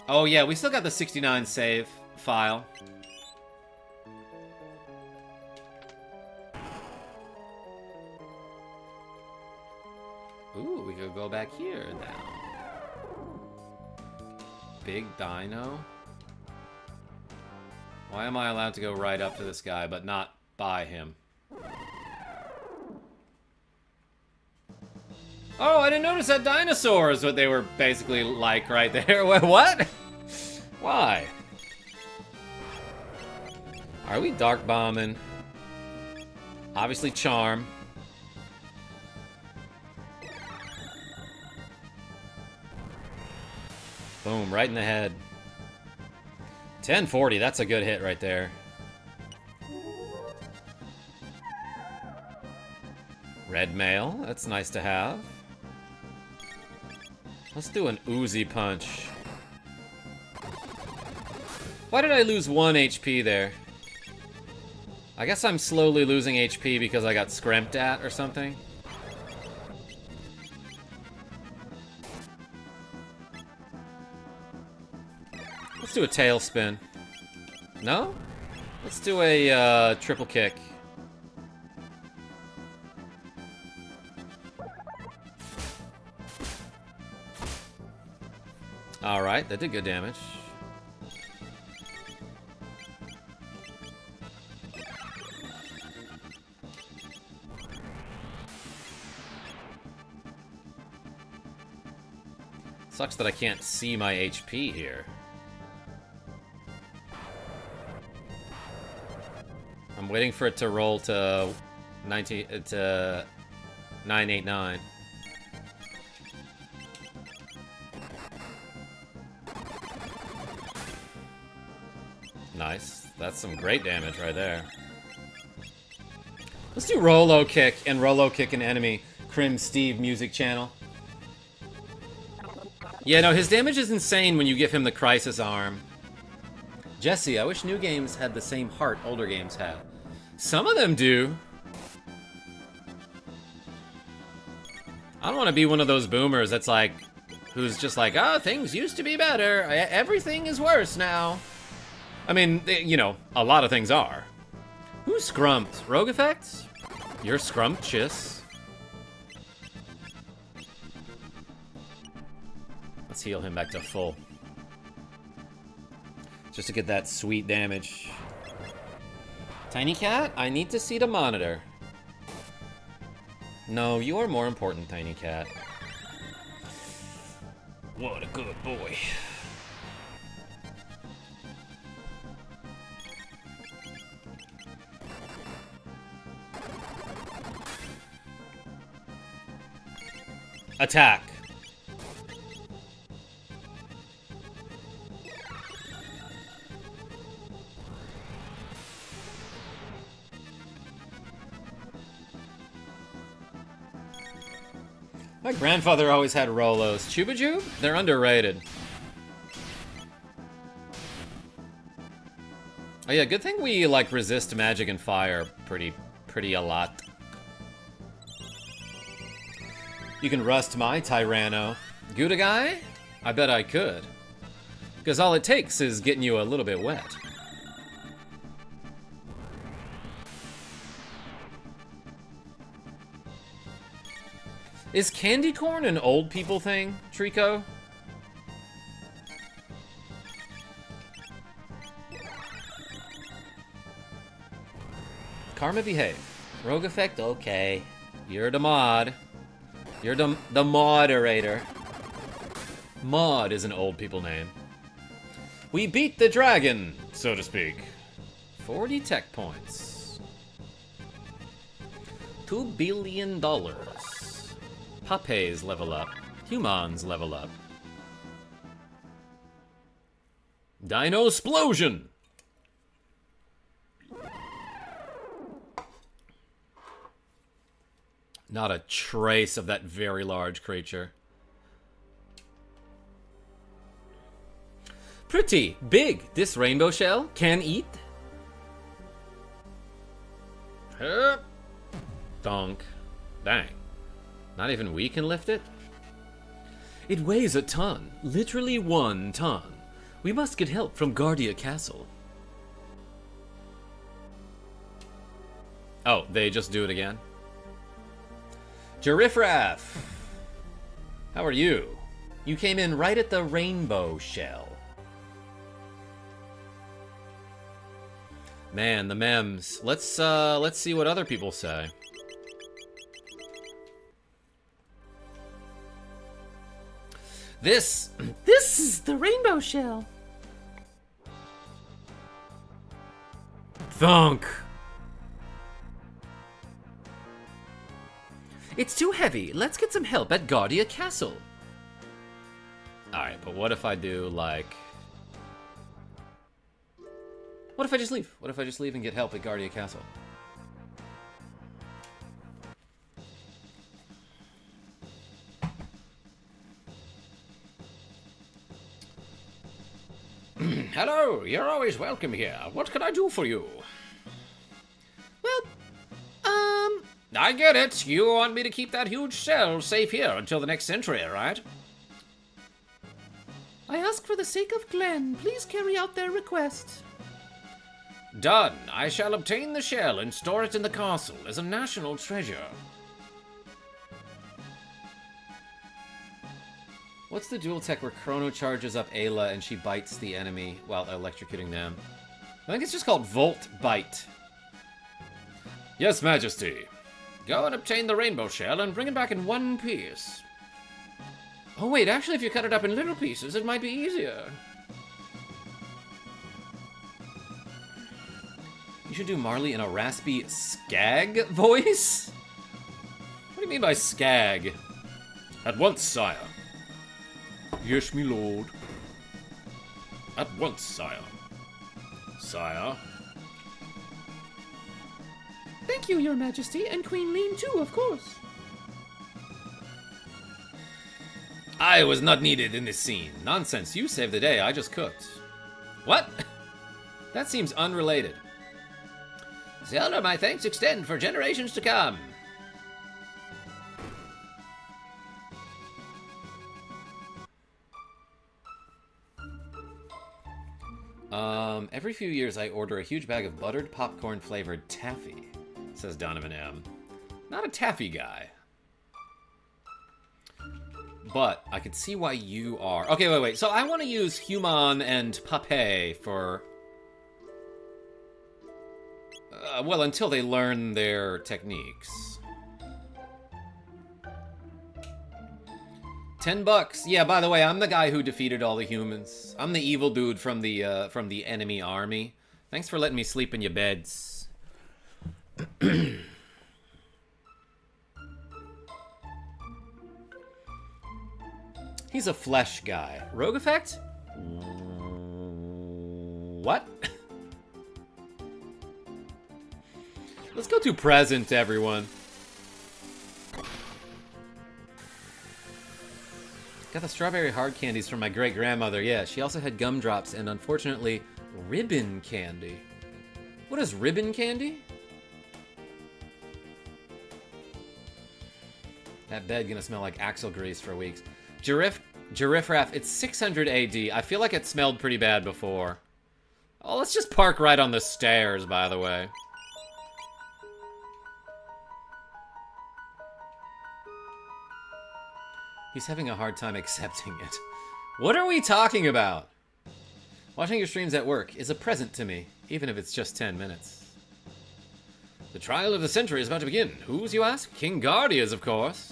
Oh yeah, we still got the 69 save file. Ooh, we could go back here now. Big Dino. Why am I allowed to go right up to this guy, but not by him? Oh, I didn't notice that dinosaur is what they were basically like right there. What? Why? Are we dark bombing? Obviously charm. Boom, right in the head. 1040, that's a good hit right there. Red mail, that's nice to have. Let's do an Uzi punch. Why did I lose 1 HP there? I guess I'm slowly losing HP because I got scrimped at or something. Let's do a tailspin. No? Let's do a triple kick. Alright, that did good damage. Sucks that I can't see my HP here. I'm waiting for it to roll to 989. Nice. That's some great damage right there. Let's do Rolo Kick and Rolo Kick an enemy. Crim Steve music channel. Yeah, no, his damage is insane when you give him the Crisis Arm. Jesse, I wish new games had the same heart older games had. Some of them do. I don't want to be one of those boomers that's like, who's just like, oh, things used to be better. Everything is worse now. I mean, you know, a lot of things are. Who's scrumped? Rogue effects? You're scrumptious. Let's heal him back to full. Just to get that sweet damage. Tiny cat, I need to see the monitor. No, you are more important, Tiny Cat. What a good boy. Attack. My grandfather always had Rolos. Chubajube? They're underrated. Oh yeah, good thing we like resist magic and fire pretty a lot. You can rust my Tyranno. Gouda guy? I bet I could. Because all it takes is getting you a little bit wet. Is candy corn an old people thing, Trico? Karma behave. Rogue effect, okay. You're the mod. You're the moderator. Mod is an old people name. We beat the dragon, so to speak. 40 tech points. $2 billion. Papes level up. Humans level up. Dino-splosion! Not a trace of that very large creature. Pretty big. This rainbow shell can eat. Donk. Dang. Not even we can lift it? It weighs a ton. Literally 1 ton. We must get help from Guardia Castle. Oh, they just do it again? Giriffraff! How are you? You came in right at the rainbow shell. Man, the memes. Let's see what other people say. This is the rainbow shell. Thunk. It's too heavy. Let's get some help at Guardia Castle. Alright, but what if I do, like... What if I just leave? What if I just leave and get help at Guardia Castle? Hello, you're always welcome here. What can I do for you? Well, I get it. You want me to keep that huge cell safe here until the next century, right? I ask for the sake of Glenn. Please carry out their request. Done. I shall obtain the shell and store it in the castle as a national treasure. What's the dual tech where Chrono charges up Ayla and she bites the enemy while electrocuting them? I think it's just called Volt Bite. Yes, Majesty. Go and obtain the rainbow shell and bring it back in one piece. Oh wait, actually if you cut it up in little pieces, it might be easier. You should do Marley in a raspy skag voice? What do you mean by skag? At once, sire. Yes, me lord. At once, sire. Sire. Thank you, your majesty, and Queen Lean too, of course. I was not needed in this scene. Nonsense, you saved the day, I just cooked. What? That seems unrelated. Zelda, my thanks extend for generations to come. Every few years I order a huge bag of buttered popcorn-flavored taffy, says Donovan M. Not a taffy guy. But I could see why you are. Okay, wait. So I want to use Human and Pape for... well, until they learn their techniques. $10. Yeah, by the way, I'm the guy who defeated all the humans. I'm the evil dude from the enemy army. Thanks for letting me sleep in your beds. He's a flesh guy. Rogue effect? What? Let's go to present, everyone. Got the strawberry hard candies from my great-grandmother. Yeah, she also had gumdrops and, unfortunately, ribbon candy. What is ribbon candy? That bed gonna smell like axle grease for weeks. Giraffraff, it's 600 AD. I feel like it smelled pretty bad before. Oh, let's just park right on the stairs, by the way. He's having a hard time accepting it. What are we talking about? Watching your streams at work is a present to me, even if it's just 10 minutes. The trial of the century is about to begin. Whose, you ask? King Guardia's, of course.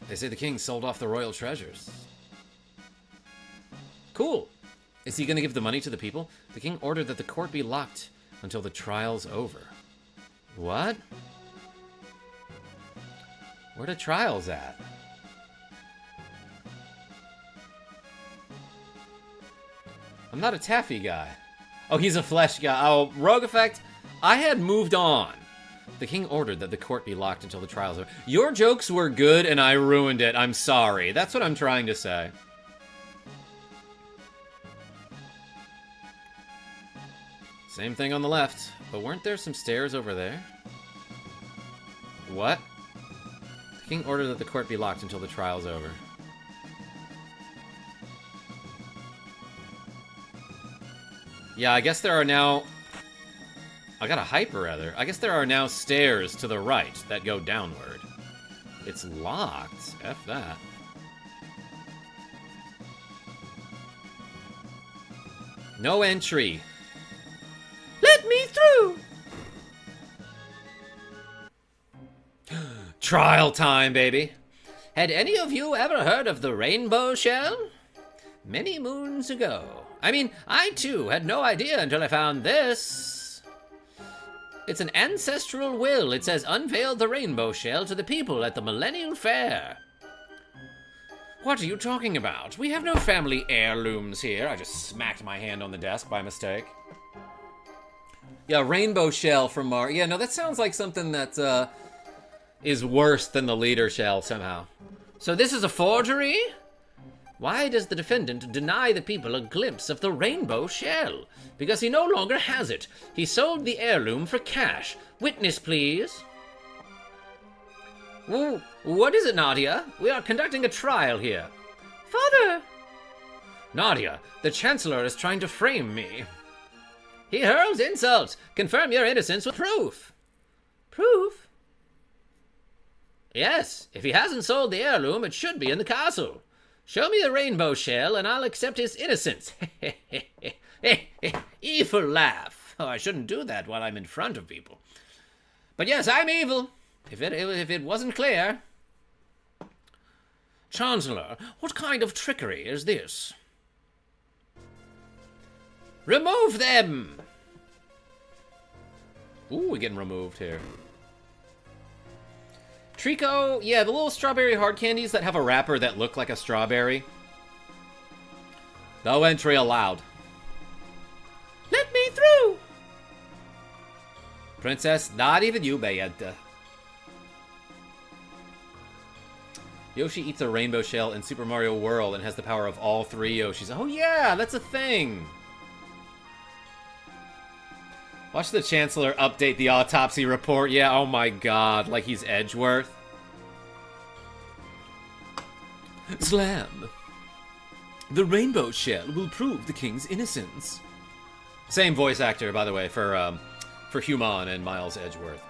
They say the king sold off the royal treasures. Cool. Is he going to give the money to the people? The king ordered that the court be locked until the trial's over. What? Where the trials at? I'm not a taffy guy. Oh, he's a flesh guy. Oh, rogue effect. I had moved on. The king ordered that the court be locked until the trials are over. Your jokes were good and I ruined it. I'm sorry. That's what I'm trying to say. Same thing on the left. But weren't there some stairs over there? What? The king ordered that the court be locked until the trial's over. Yeah, I guess there are now... I got a hyper, rather. I guess there are now stairs to the right that go downward. It's locked. F that. No entry. Let me through! Trial time, baby. Had any of you ever heard of the rainbow shell? Many moons ago. I mean, I too had no idea until I found this. It's an ancestral will. It says, unveil the rainbow shell to the people at the Millennial Fair. What are you talking about? We have no family heirlooms here. I just smacked my hand on the desk by mistake. Yeah, rainbow shell from Mars. Yeah, no, that sounds like something that is worse than the leader shell somehow. So this is a forgery? Why does the defendant deny the people a glimpse of the rainbow shell? Because he no longer has it. He sold the heirloom for cash. Witness, please. Ooh, what is it, Nadia? We are conducting a trial here. Father! Nadia, the Chancellor is trying to frame me. He hurls insults. Confirm your innocence with proof. Proof? Yes, if he hasn't sold the heirloom, it should be in the castle. Show me the rainbow shell, and I'll accept his innocence. Evil laugh. Oh, I shouldn't do that while I'm in front of people. But yes, I'm evil. If it wasn't clear. Chancellor, what kind of trickery is this? Remove them! Ooh, we're getting removed here. Trico, yeah, the little strawberry hard candies that have a wrapper that look like a strawberry. No entry allowed. Let me through! Princess, not even you, Bayenta. Yoshi eats a rainbow shell in Super Mario World and has the power of all three Yoshis. Oh yeah, that's a thing! Watch the Chancellor update the autopsy report. Yeah, oh my god, like he's Edgeworth. Slam. The rainbow shell will prove the king's innocence. Same voice actor, by the way, for Human and Miles Edgeworth.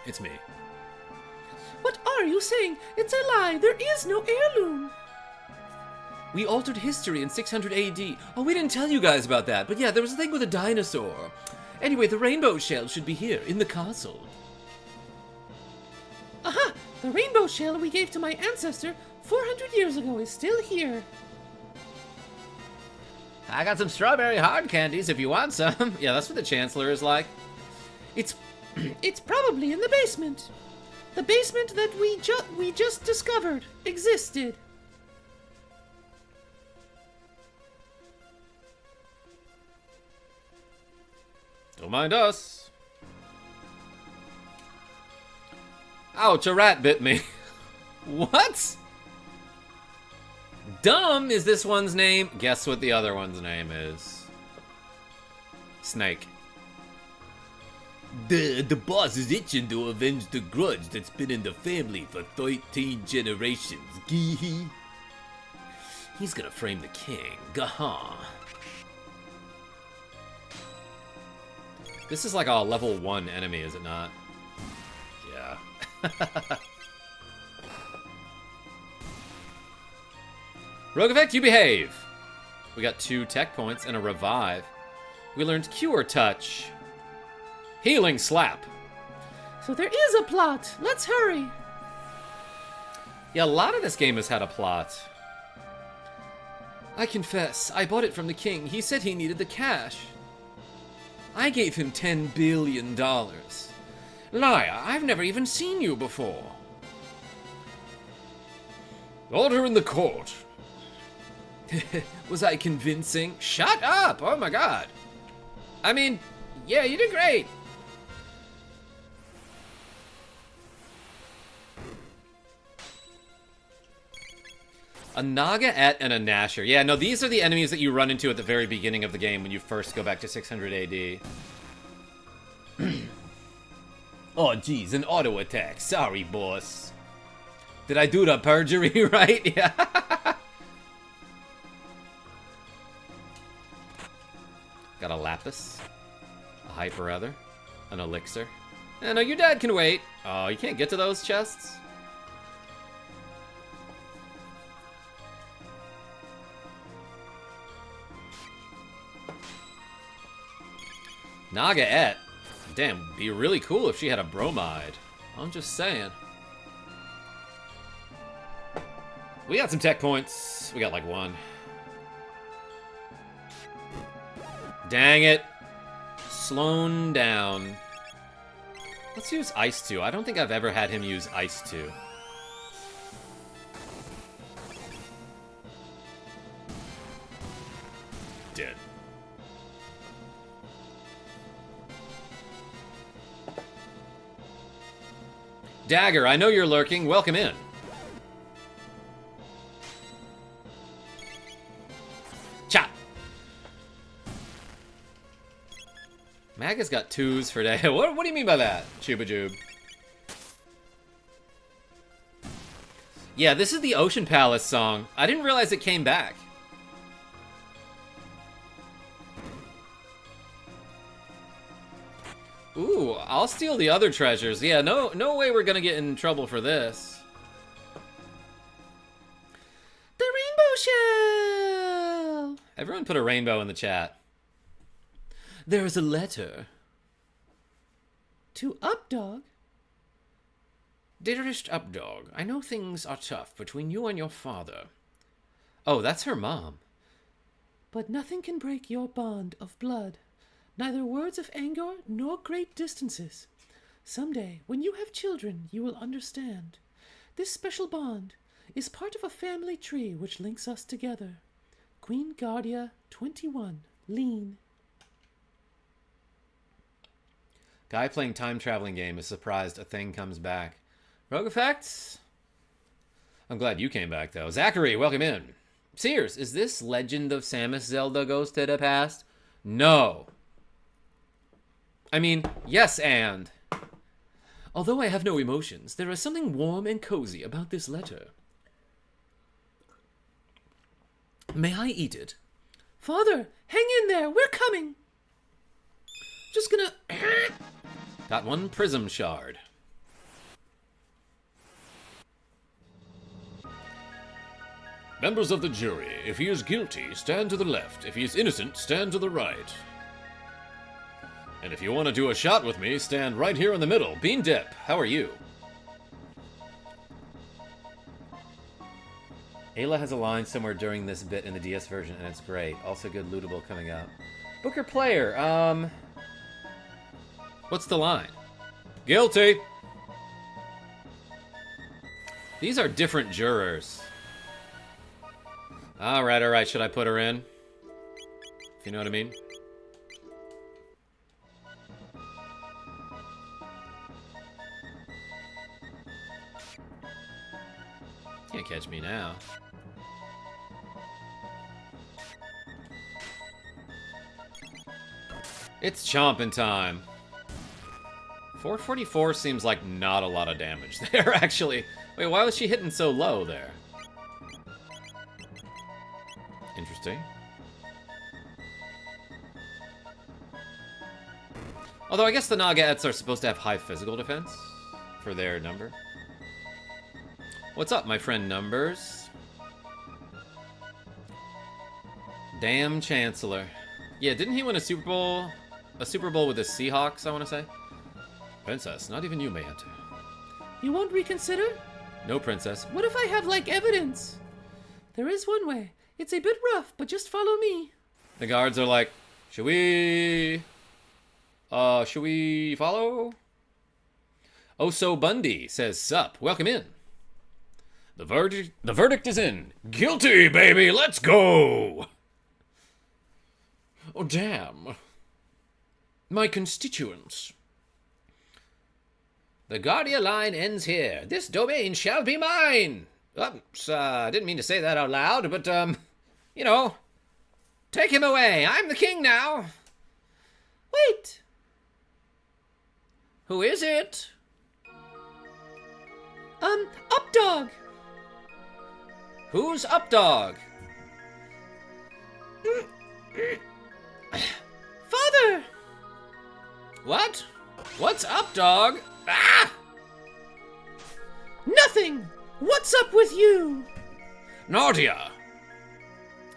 It's me. What are you saying? It's a lie. There is no heirloom. We altered history in 600 AD. Oh, we didn't tell you guys about that. But yeah, there was a thing with a dinosaur. Anyway, the rainbow shell should be here, in the castle. Aha! The rainbow shell we gave to my ancestor 400 years ago is still here. I got some strawberry hard candies if you want some. Yeah, that's what the Chancellor is like. It's probably in the basement. The basement that we just discovered existed. Don't mind us. Ouch, a rat bit me. What? Dumb is this one's name. Guess what the other one's name is. Snake. The boss is itching to avenge the grudge that's been in the family for 13 generations. Gee. He's gonna frame the king. Gaha. This is like a level 1 enemy, is it not? Yeah. Rogue Effect, you behave! We got 2 tech points and a revive. We learned Cure Touch. Healing Slap. So there is a plot. Let's hurry. Yeah, a lot of this game has had a plot. I confess, I bought it from the king. He said he needed the cash. I gave him $10 billion. Liar, I've never even seen you before. Order in the court. Was I convincing? Shut up! Oh my god. I mean, yeah, you did great. A Naga-et and a Nasher. Yeah, no, these are the enemies that you run into at the very beginning of the game when you first go back to 600 AD. Oh, geez, an auto attack. Sorry, boss. Did I do the perjury right? Yeah. Got a Lapis, a Hyper Other, an Elixir. No, your dad can wait. Oh, you can't get to those chests? Naga-et. Damn, it'd be really cool if she had a bromide. I'm just saying. We got some tech points. We got like 1. Dang it. Slown down. Let's use Ice 2. I don't think I've ever had him use Ice 2. Dead. Dagger, I know you're lurking. Welcome in. Chop. Mag has got 2s for day. What do you mean by that, Chubajube? Yeah, this is the Ocean Palace song. I didn't realize it came back. Ooh, I'll steal the other treasures. Yeah, no way we're gonna get in trouble for this. The rainbow shell! Everyone put a rainbow in the chat. There is a letter. To Updog? Dearest Updog, I know things are tough between you and your father. Oh, that's her mom. But nothing can break your bond of blood. Neither words of anger nor great distances. Someday, when you have children, you will understand. This special bond is part of a family tree which links us together. Queen Guardia 21, Lean. Guy playing time-traveling game is surprised a thing comes back. Rogue Effects? I'm glad you came back, though. Zachary, welcome in. Sears, is this Legend of Samus Zelda Ghost to the Past? No. I mean, yes, and. Although I have no emotions, there is something warm and cozy about this letter. May I eat it? Father, hang in there. We're coming. Just gonna... Got one prism shard. Members of the jury, if he is guilty, stand to the left. If he is innocent, stand to the right. And if you want to do a shot with me, stand right here in the middle. Bean Dip, how are you? Ayla has a line somewhere during this bit in the DS version, and it's great. Also good lootable coming up. Booker Player, what's the line? Guilty! These are different jurors. Alright, should I put her in? If you know what I mean. Can't catch me now. It's chomping time. 444 seems like not a lot of damage there, actually. Wait, why was she hitting so low there? Interesting. Although I guess the Nagaets are supposed to have high physical defense for their number. What's up, my friend Numbers? Damn Chancellor. Yeah, didn't he win a Super Bowl? A Super Bowl with the Seahawks, I want to say? Princess, not even you may enter. You won't reconsider? No, Princess. What if I have, like, evidence? There is one way. It's a bit rough, but just follow me. The guards are like, should we follow? Oso Bundy says, sup, welcome in. The verdict is in. Guilty, baby, let's go! Oh, damn. My constituents. The Guardia line ends here. This domain shall be mine! Oops, I didn't mean to say that out loud, but, you know, take him away. I'm the king now. Wait! Who is it? Updog! Who's Updog? Father! What? What's Updog? Ah! Nothing! What's up with you? Nadia!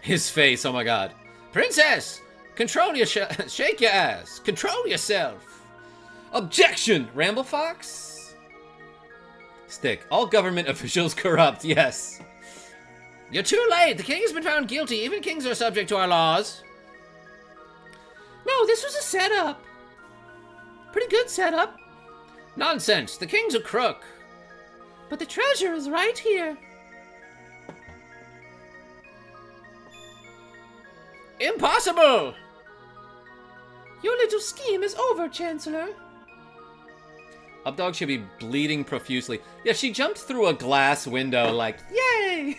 His face, oh my god. Princess! Control your shake your ass. Control yourself. Objection! Ramble Fox? Stick. All government officials corrupt, yes. You're too late. The king has been found guilty. Even kings are subject to our laws. No, this was a setup. Pretty good setup. Nonsense. The king's a crook. But the treasure is right here. Impossible! Your little scheme is over, Chancellor. Updog should be bleeding profusely. Yeah, she jumped through a glass window like, yay!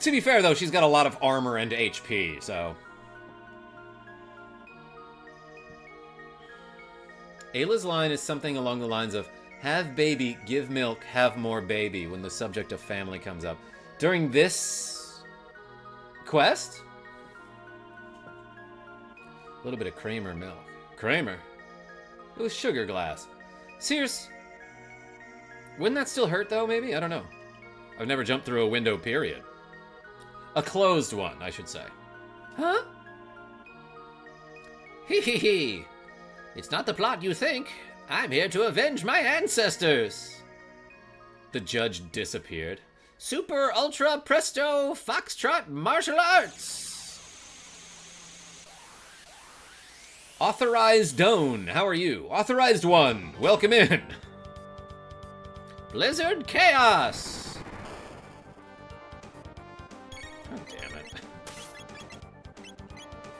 To be fair, though, she's got a lot of armor and HP, so... Ayla's line is something along the lines of, have baby, give milk, have more baby, when the subject of family comes up. During this quest? A little bit of Kramer milk. Kramer? It was sugar glass. Sears, wouldn't that still hurt, though, maybe? I don't know. I've never jumped through a window, period. A closed one, I should say. Huh? Hee hee hee. It's not the plot you think. I'm here to avenge my ancestors. The judge disappeared. Super ultra presto foxtrot martial arts. Authorized Doan, how are you? Authorized One, welcome in. Blizzard chaos. Oh, damn it.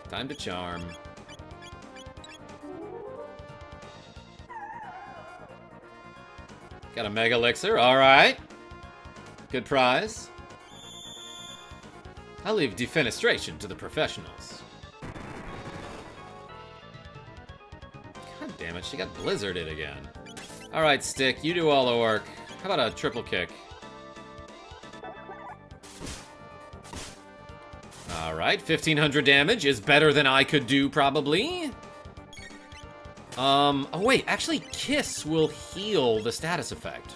Time to charm. Got a Mega Elixir, alright. Good prize. I'll leave defenestration to the professionals. God damn it, she got blizzarded again. Alright, Stick, you do all the work. How about a triple kick? Alright, 1500 damage is better than I could do, probably. Oh wait, actually Kiss will heal the status effect.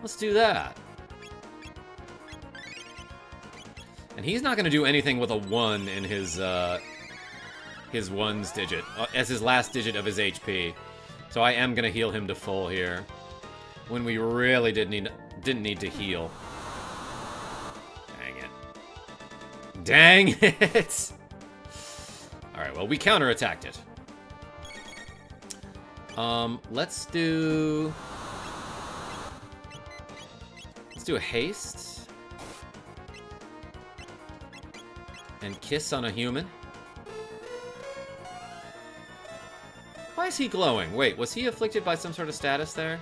Let's do that. And he's not gonna do anything with a 1 in his ones digit, as his last digit of his HP. So I am gonna heal him to full here. When we really didn't need to heal. Dang it. Dang it! Alright, well, we counterattacked it. Let's do a haste. And kiss on a human. Why is he glowing? Wait, was he afflicted by some sort of status there?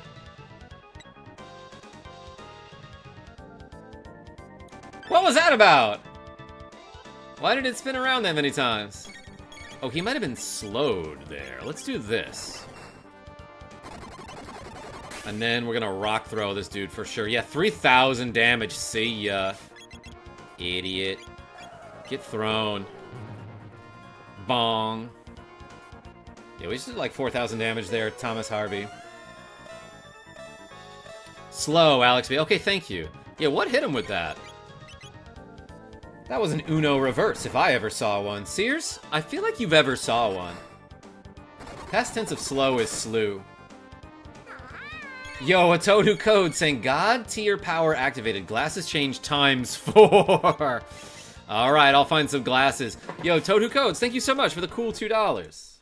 What was that about? Why did it spin around that many times? Oh, he might have been slowed there. Let's do this. And then we're gonna rock throw this dude for sure. Yeah, 3,000 damage. See ya. Idiot. Get thrown. Bong. Yeah, we just did like 4,000 damage there, Thomas Harvey. Slow, Alex B. Okay, thank you. Yeah, what hit him with that? That was an Uno reverse, if I ever saw one. Sears, I feel like you've ever saw one. Past tense of slow is slew. Yo, a Toad Who Code saying, God tier power activated. Glasses changed ×4. Alright, I'll find some glasses. Yo, Toad Who Codes, thank you so much for the cool $2.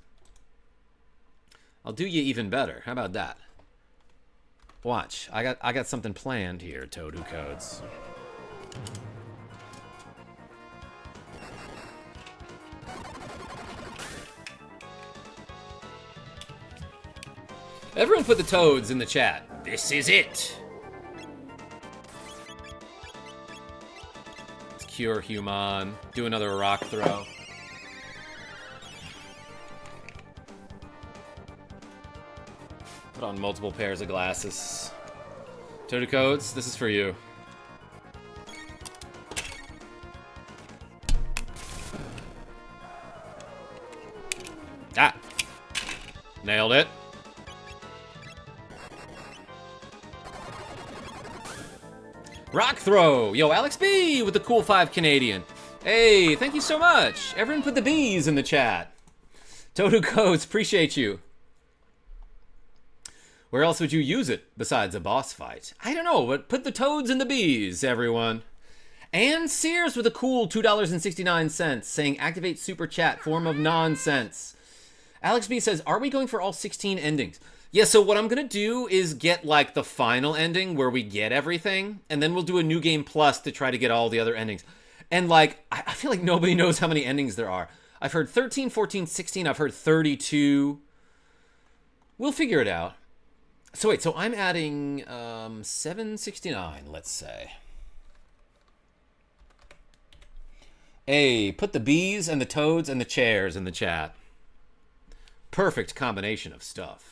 I'll do you even better. How about that? Watch. I got something planned here, Toad Who Codes. Everyone put the toads in the chat. This is it. Let's cure Human. Do another rock throw. Put on multiple pairs of glasses. Toad Codes, this is for you. Ah! Nailed it. Rock throw! Yo, Alex B with the cool 5 Canadian. Hey, thank you so much. Everyone put the B's in the chat. Toad Codes, appreciate you. Where else would you use it besides a boss fight? I don't know, but put the toads in the bees, everyone. And Sears with a cool $2.69 saying activate super chat, form of nonsense. Alex B says, are we going for all 16 endings? Yeah, so what I'm gonna do is get like the final ending where we get everything, and then we'll do a new game plus to try to get all the other endings. And like, I feel like nobody knows how many endings there are. I've heard 13, 14, 16, I've heard 32. We'll figure it out. So wait, so I'm adding 769, let's say. Hey, put the bees and the toads and the chairs in the chat. Perfect combination of stuff.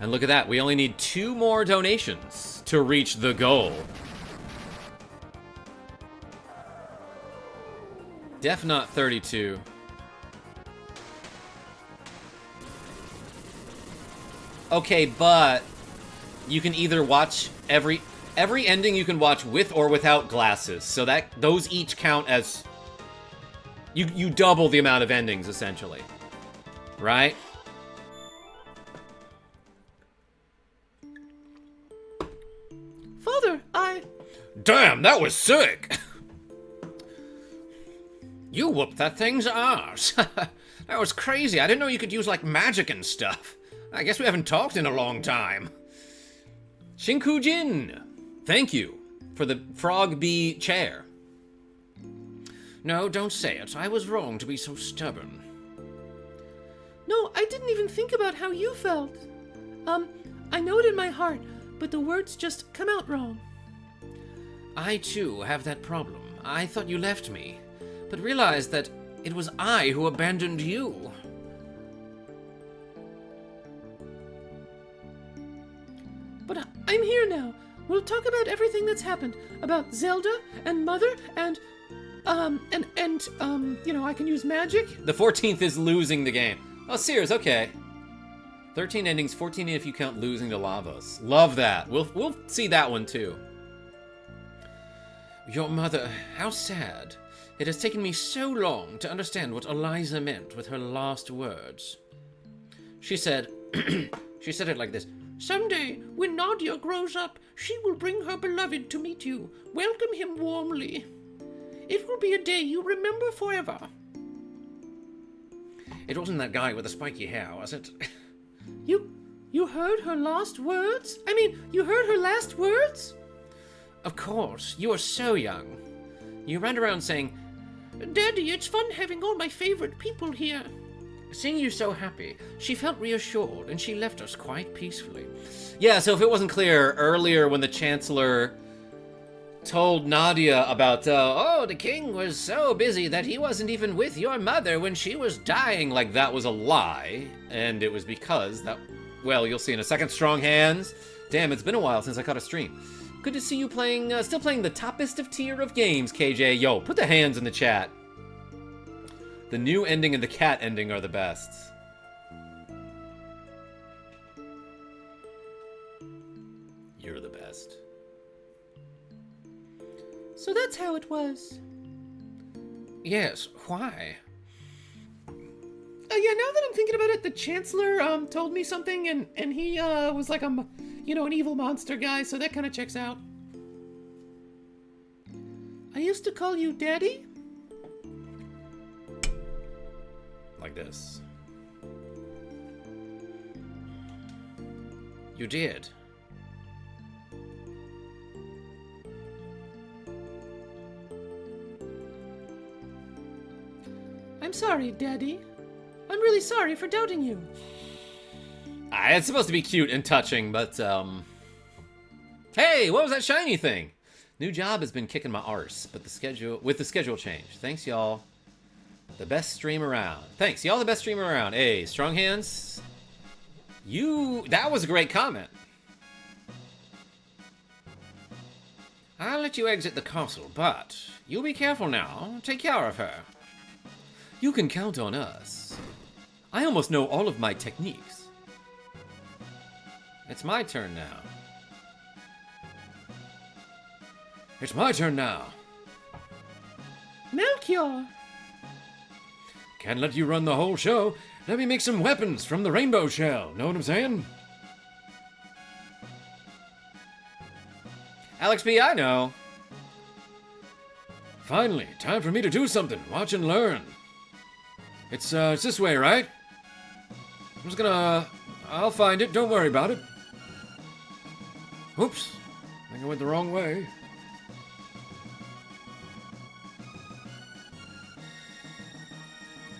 And look at that, we only need 2 more donations to reach the goal. Def not 32. Okay, but you can either watch every ending you can watch with or without glasses. So that those each count as you double the amount of endings essentially. Right? Father, Damn, that was sick! You whooped that thing's ass. That was crazy. I didn't know you could use, like, magic and stuff. I guess we haven't talked in a long time. Shinku Jin, thank you for the Frog Bee chair. No, don't say it. I was wrong to be so stubborn. No, I didn't even think about how you felt. I know it in my heart, but the words just come out wrong. I, too, have that problem. I thought you left me, but realized that it was I who abandoned you. We'll talk about everything that's happened. About Zelda and Mother and, I can use magic. The 14th is losing the game. Oh, Sears, okay. 13 endings, 14 if you count losing to Lavos. Love that. We'll see that one too. Your mother, how sad. It has taken me so long to understand what Eliza meant with her last words. She said, she said it like this. Someday, when Nadia grows up, she will bring her beloved to meet you. Welcome him warmly. It will be a day you remember forever. It wasn't that guy with the spiky hair, was it? You heard her last words? I mean, you heard her last words? Of course, you are so young. You ran around saying, Daddy, it's fun having all my favorite people here. Seeing you so happy, she felt reassured and she left us quite peacefully. Yeah, so if it wasn't clear, earlier when the Chancellor told Nadia about, the king was so busy that he wasn't even with your mother when she was dying. like that was a lie, and it was because that, well, you'll see in a second. Strong hands. Damn, it's been a while since I caught a stream. Good to see you playing, still playing the toppest of tier of games, KJ. Yo, put the hands in the chat. The new ending and the cat ending are the best. You're the best. So that's how it was. Yes, why? Yeah, now that I'm thinking about it, the Chancellor told me something, and he was like an evil monster guy, so that kind of checks out. I used to call you Daddy. Like this. You did. I'm sorry, Daddy. I'm really sorry for doubting you. It's supposed to be cute and touching, but, Hey, what was that shiny thing? New job has been kicking my arse, but the schedule change. Thanks, y'all. The best stream around. Thanks, y'all the best stream around. Hey, strong hands. That was a great comment. I'll let you exit the castle, but you be careful now. Take care of her. You can count on us. I almost know all of my techniques. It's my turn now. It's my turn now. Melchior! Can't let you run the whole show. Let me make some weapons from the rainbow shell. Know what I'm saying? Alex B, I know. Finally, time for me to do something. Watch and learn. It's this way, right? I'm just gonna... I'll find it. Don't worry about it. Oops. I think I went the wrong way.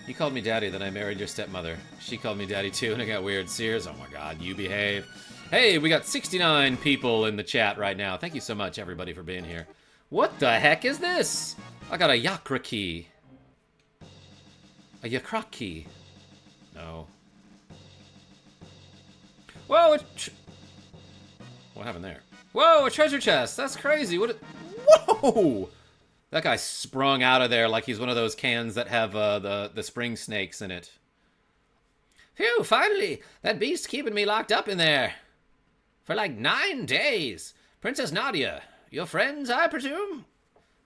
You called me daddy, then I married your stepmother. She called me daddy too, and it got weird. Sears, oh my god, you behave. Hey, we got 69 people in the chat right now. Thank you so much, everybody, for being here. What the heck is this? I got a Yakra key. A Yakra key. No. Whoa, what happened there? Whoa, a treasure chest. That's crazy. Whoa! That guy sprung out of there like he's one of those cans that have the spring snakes in it. Phew, finally! That beast's keeping me locked up in there. For like 9 days. Princess Nadia, your friends, I presume?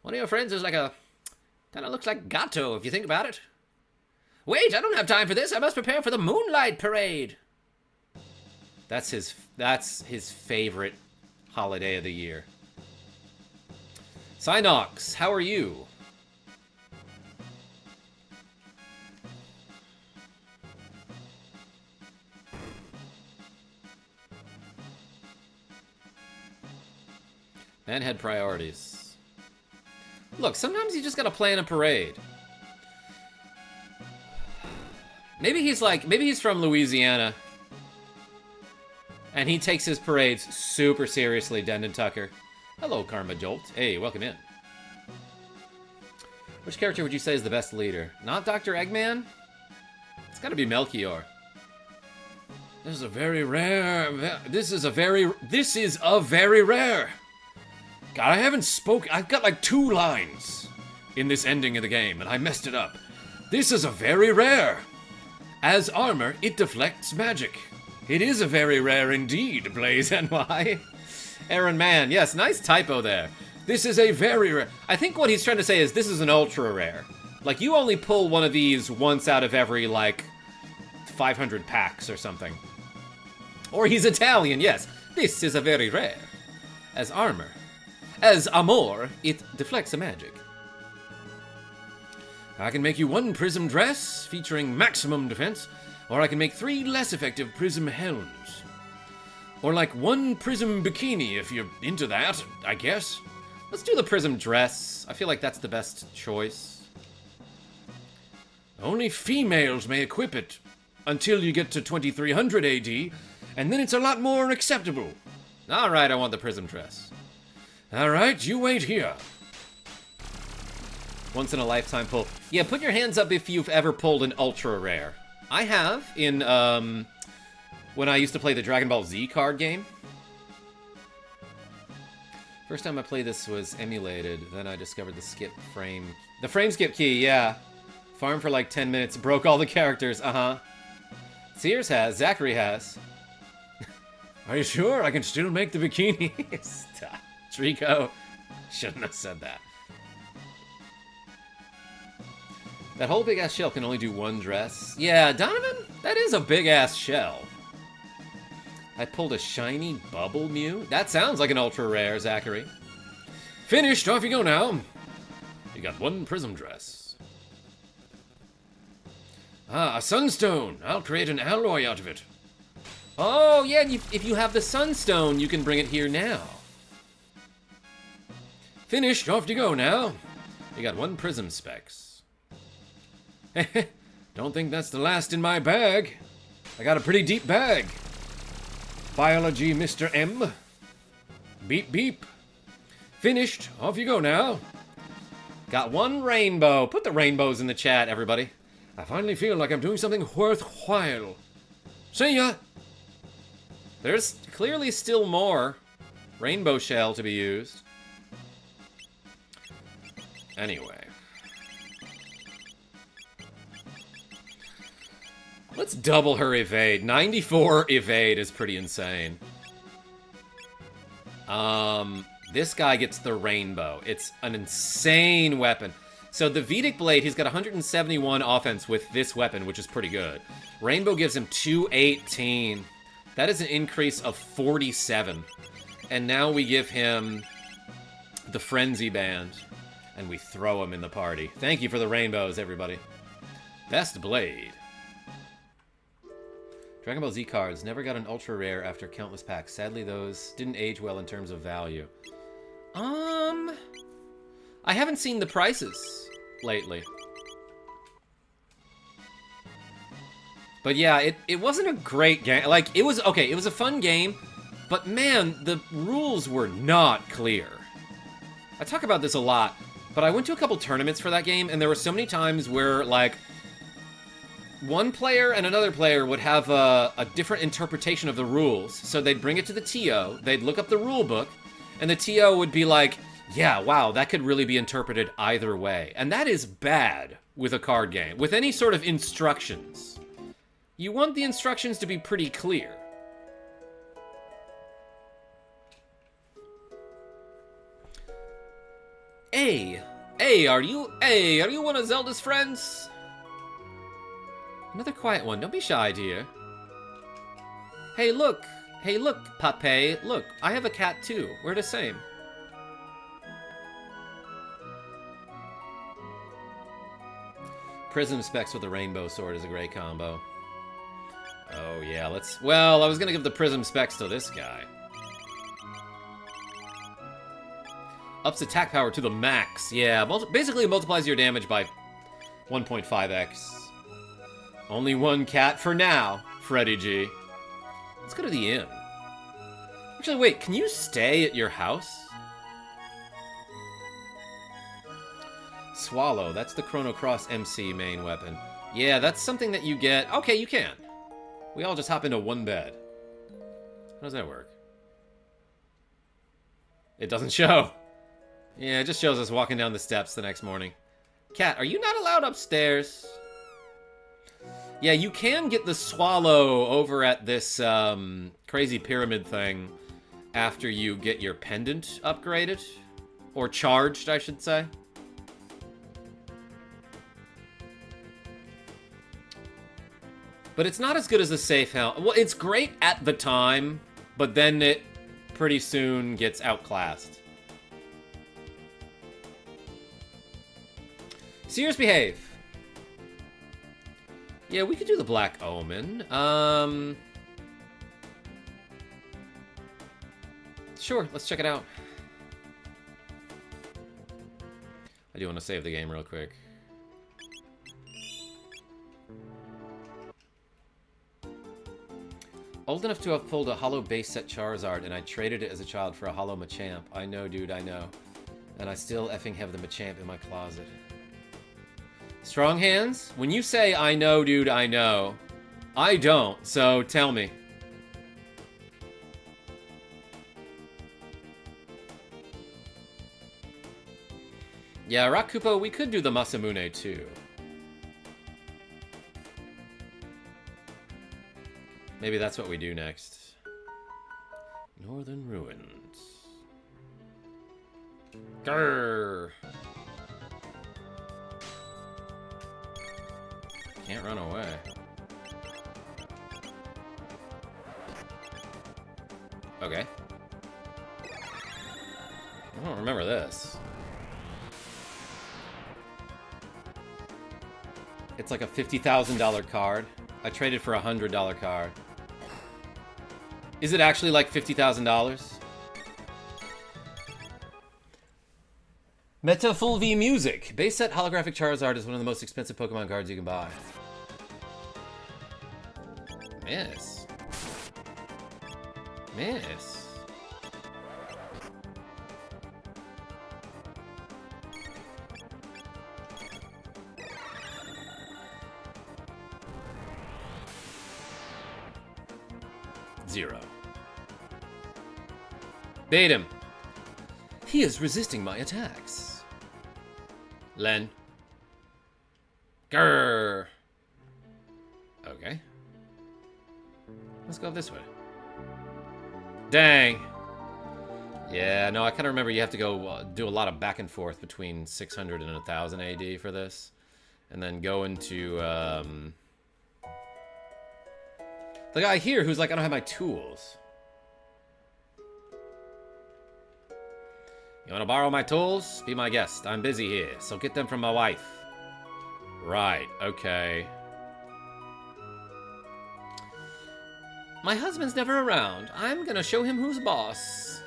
One of your friends is like a... kind of looks like Gato, if you think about it. Wait, I don't have time for this. I must prepare for the Moonlight Parade. That's his favorite holiday of the year. Synox, how are you? Man had priorities. Look, sometimes you just gotta plan a parade. Maybe he's from Louisiana. And he takes his parades super seriously, Dendon Tucker. Hello, KarmaJolt. Hey, welcome in. Which character would you say is the best leader? Not Dr. Eggman? It's gotta be Melchior. This is a very rare... This is a very rare... God, I haven't spoken. I've got like 2 lines in this ending of the game, and I messed it up. This is a very rare. As armor, it deflects magic. It is a very rare indeed, Blaze NY. Aaron Mann, yes, nice typo there. This is a very rare. I think what he's trying to say is this is an ultra rare. Like, you only pull one of these once out of every, like, 500 packs or something. Or he's Italian, yes. This is a very rare. As armor. As amor, it deflects a magic. I can make you 1 prism dress, featuring maximum defense, or I can make 3 less effective prism helms. Or like 1 prism bikini, if you're into that, I guess. Let's do the prism dress. I feel like that's the best choice. Only females may equip it, until you get to 2300 AD, and then it's a lot more acceptable. Alright, I want the prism dress. Alright, you wait here. Once in a lifetime pull. Yeah, put your hands up if you've ever pulled an ultra rare. I have in, when I used to play the Dragon Ball Z card game. First time I played this was emulated, then I discovered the skip frame. The frame skip key, yeah. Farmed for like 10 minutes, broke all the characters, Sears has, Zachary has. Are you sure? I can still make the bikini. Stop. Trico. Shouldn't have said that. That whole big-ass shell can only do 1 dress. Yeah, Donovan, that is a big-ass shell. I pulled a shiny bubble Mew. That sounds like an ultra rare, Zachary. Finished, off you go now. You got 1 prism dress. Ah, a sunstone. I'll create an alloy out of it. Oh, yeah, and if you have the sunstone, you can bring it here now. Finished, off you go now. You got 1 prism specs. Don't think that's the last in my bag. I got a pretty deep bag. Biology, Mr. M. Beep, beep. Finished. Off you go now. Got 1 rainbow. Put the rainbows in the chat, everybody. I finally feel like I'm doing something worthwhile. See ya. There's clearly still more rainbow shell to be used. Anyway. Let's double her evade. 94 evade is pretty insane. This guy gets the rainbow. It's an insane weapon. So the Vedic Blade, he's got 171 offense with this weapon, which is pretty good. Rainbow gives him 218. That is an increase of 47. And now we give him the Frenzy Band, and we throw him in the party. Thank you for the rainbows, everybody. Best Blade. Dragon Ball Z cards never got an ultra rare after countless packs. Sadly, those didn't age well in terms of value. I haven't seen the prices lately. But yeah, it wasn't a great game. Like, it was, okay, it was a fun game, but man, the rules were not clear. I talk about this a lot, but I went to a couple tournaments for that game, and there were so many times where, like, one player and another player would have a different interpretation of the rules. So they'd bring it to the TO, they'd look up the rule book, and the TO would be like, yeah, wow, that could really be interpreted either way. And that is bad with a card game, with any sort of instructions. You want the instructions to be pretty clear. Are you one of Zelda's friends? Another quiet one. Don't be shy, dear. Hey, look, Pape. Look, I have a cat too. We're the same. Prism specs with the rainbow sword is a great combo. Oh yeah, well, I was gonna give the prism specs to this guy. Ups attack power to the max. Yeah, basically multiplies your damage by 1.5x. Only 1 cat for now, Freddy G. Let's go to the inn. Actually, wait, can you stay at your house? Swallow, that's the Chrono Cross MC main weapon. Yeah, that's something that you get. Okay, you can. We all just hop into 1 bed. How does that work? It doesn't show. Yeah, it just shows us walking down the steps the next morning. Cat, are you not allowed upstairs? Yeah, you can get the swallow over at this crazy pyramid thing after you get your pendant upgraded. Or charged, I should say. But it's not as good as the safe house. Well, it's great at the time, but then it pretty soon gets outclassed. Sears, behave. Yeah, we could do the Black Omen. Sure, let's check it out. I do want to save the game real quick. Old enough to have pulled a hollow base set Charizard, and I traded it as a child for a hollow Machamp. I know, dude, I know. And I still effing have the Machamp in my closet. Strong hands? When you say, I know, dude, I know, I don't, so tell me. Yeah, Rakupo, we could do the Masamune, too. Maybe that's what we do next. Northern Ruins. Grrr! Can't run away. Okay. I don't remember this. It's like a $50,000 card. I traded for a $100 card. Is it actually like $50,000? Metafulvi Music. Base set holographic Charizard is one of the most expensive Pokemon cards you can buy. Miss. Miss. Zero. Bait him. He is resisting my attacks. Len. Grrr. Okay. Let's go this way. Dang. Yeah, no, I kind of remember you have to go do a lot of back and forth between 600 and 1000 AD for this. And then go into, the guy here who's like, I don't have my tools. You want to borrow my tools? Be my guest. I'm busy here, so get them from my wife. Right, okay. My husband's never around. I'm gonna show him who's boss.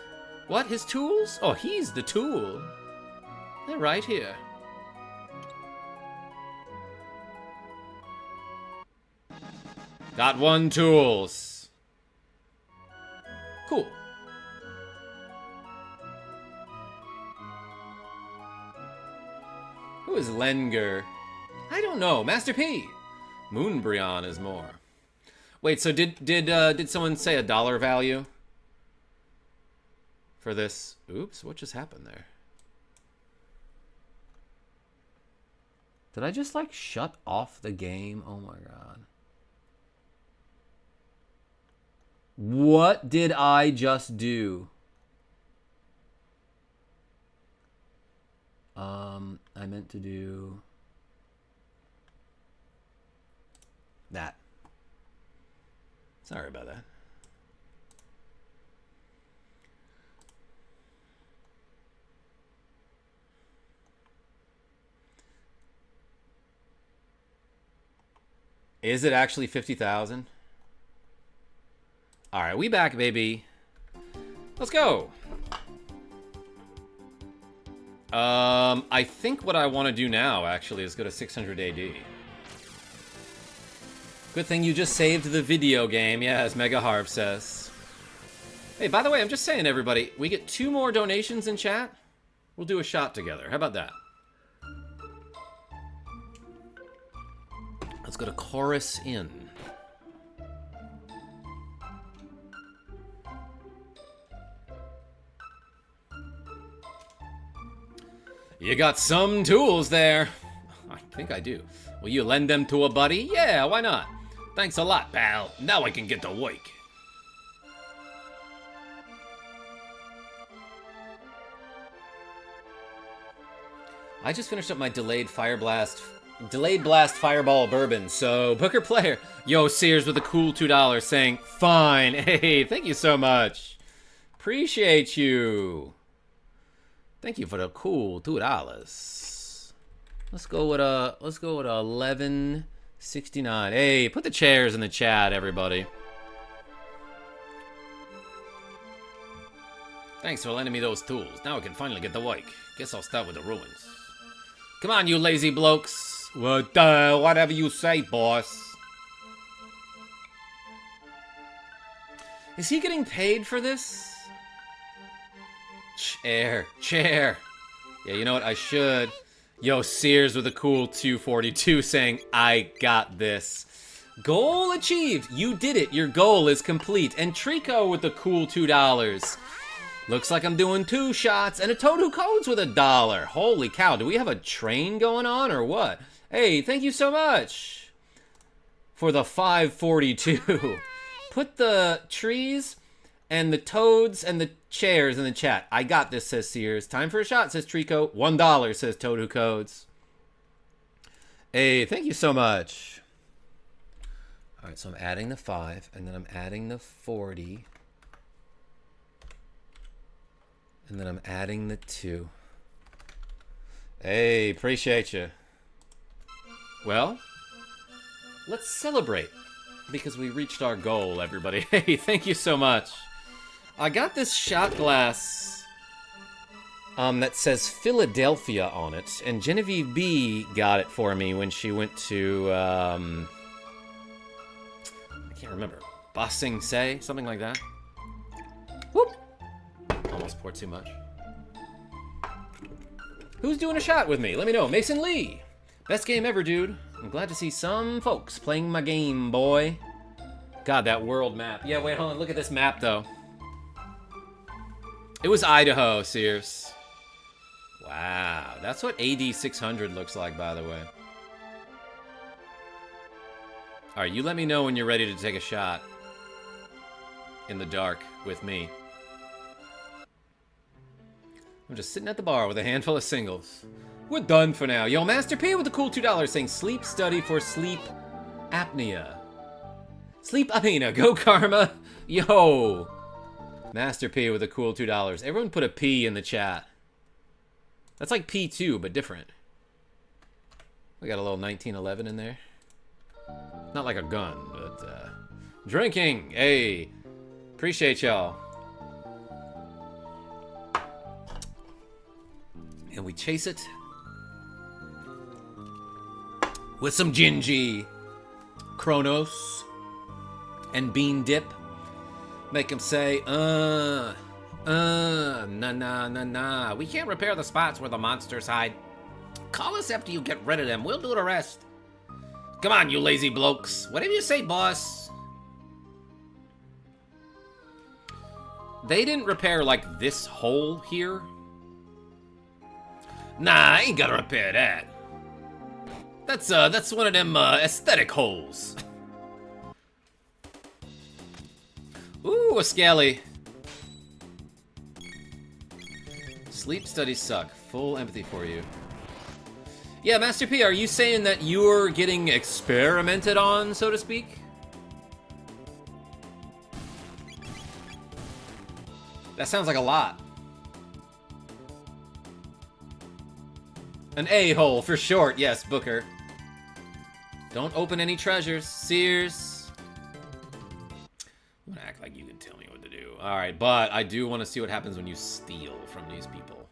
What, his tools? Oh, he's the tool. They're right here. Got one tools. Cool. Who is Lenger? I don't know. Master P. Moonbryon is more. Wait, so did someone say a dollar value for this? Oops, what just happened there? Did I just like shut off the game? Oh my god. What did I just do? I meant to do that. Sorry about that. Is it actually 50,000? All right, we back, baby. Let's go. I think what I want to do now, actually, is go to 600 AD. Good thing you just saved the video game, yeah, as Mega Harv says. Hey, by the way, I'm just saying, everybody, we get 2 more donations in chat. We'll do a shot together. How about that? Let's go to Chorus Inn. You got some tools there. I think I do. Will you lend them to a buddy? Yeah, why not? Thanks a lot, pal. Now I can get to work. I just finished up my delayed blast fireball bourbon. So Booker Player, yo Sears with a cool $2 saying fine. Hey, thank you so much. Appreciate you. Thank you for the cool $2. Let's go with 1169. Hey, put the chairs in the chat, everybody. Thanks for lending me those tools. Now I can finally get to work. Guess I'll start with the ruins. Come on, you lazy blokes. Whatever you say, boss. Is he getting paid for this? Chair. Yeah, you know what? I should. Yo, Sears with a cool 242 saying, I got this. Goal achieved. You did it. Your goal is complete. And Trico with the cool $2. Looks like I'm doing 2 shots. And a Toad Who Codes with $1. Holy cow. Do we have a train going on or what? Hey, thank you so much for the 542. Put the trees and the toads and the chairs in the chat. I got this, says Sears. Time for a shot, says Trico. $1, says Toad Who Codes. Hey, thank you so much. All right, so I'm adding the 5, and then I'm adding the 40. And then I'm adding the 2. Hey, appreciate you. Well, let's celebrate. Because we reached our goal, everybody. Hey, thank you so much. I got this shot glass that says Philadelphia on it, and Genevieve B got it for me when she went to, I can't remember, Ba Sing Se, something like that. Whoop! Almost poured too much. Who's doing a shot with me? Let me know. Mason Lee. Best game ever, dude. I'm glad to see some folks playing my game, boy. God, that world map. Yeah, wait, hold on. Look at this map, though. It was Idaho, Sears. Wow. That's what AD 600 looks like, by the way. All right, you let me know when you're ready to take a shot. In the dark with me. I'm just sitting at the bar with a handful of singles. We're done for now. Yo, Master P with a cool $2 saying sleep study for sleep apnea. Sleep apnea. Go Karma. Yo. Master P with a cool $2. Everyone put a P in the chat. That's like P2, but different. We got a little 1911 in there. Not like a gun, but drinking. Hey. Appreciate y'all. And we chase it with some Gingy, Kronos, and Bean Dip. Make him say, nah. We can't repair the spots where the monsters hide. Call us after you get rid of them. We'll do the rest. Come on, you lazy blokes. Whatever you say, boss. They didn't repair, like, this hole here. Nah, I ain't gotta repair that. That's one of them, aesthetic holes. Ooh, a Skelly. Sleep studies suck. Full empathy for you. Yeah, Master P, are you saying that you're getting experimented on, so to speak? That sounds like a lot. An a-hole, for short. Yes, Booker. Don't open any treasures. Sears. I'm gonna act like you can tell me what to do. Alright, but I do want to see what happens when you steal from these people.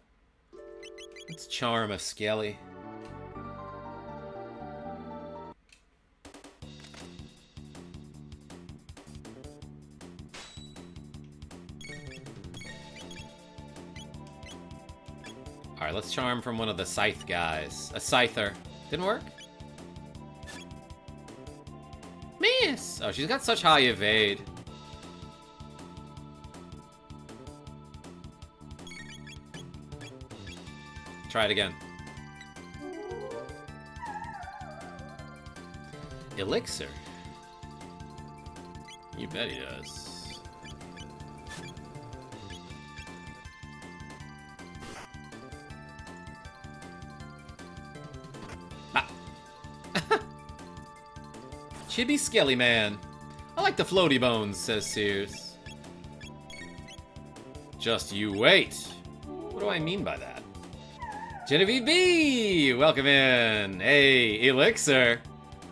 Let's charm a Skelly. Alright, let's charm from one of the scythe guys. A scyther. Didn't work? Miss! Oh, she's got such high evade. try it again. Elixir. You bet he does. Ah. Chibi Skelly Man. I like the floaty bones, says Sears. Just you wait. What do I mean by that? Genevieve B! Welcome in. Hey, Elixir.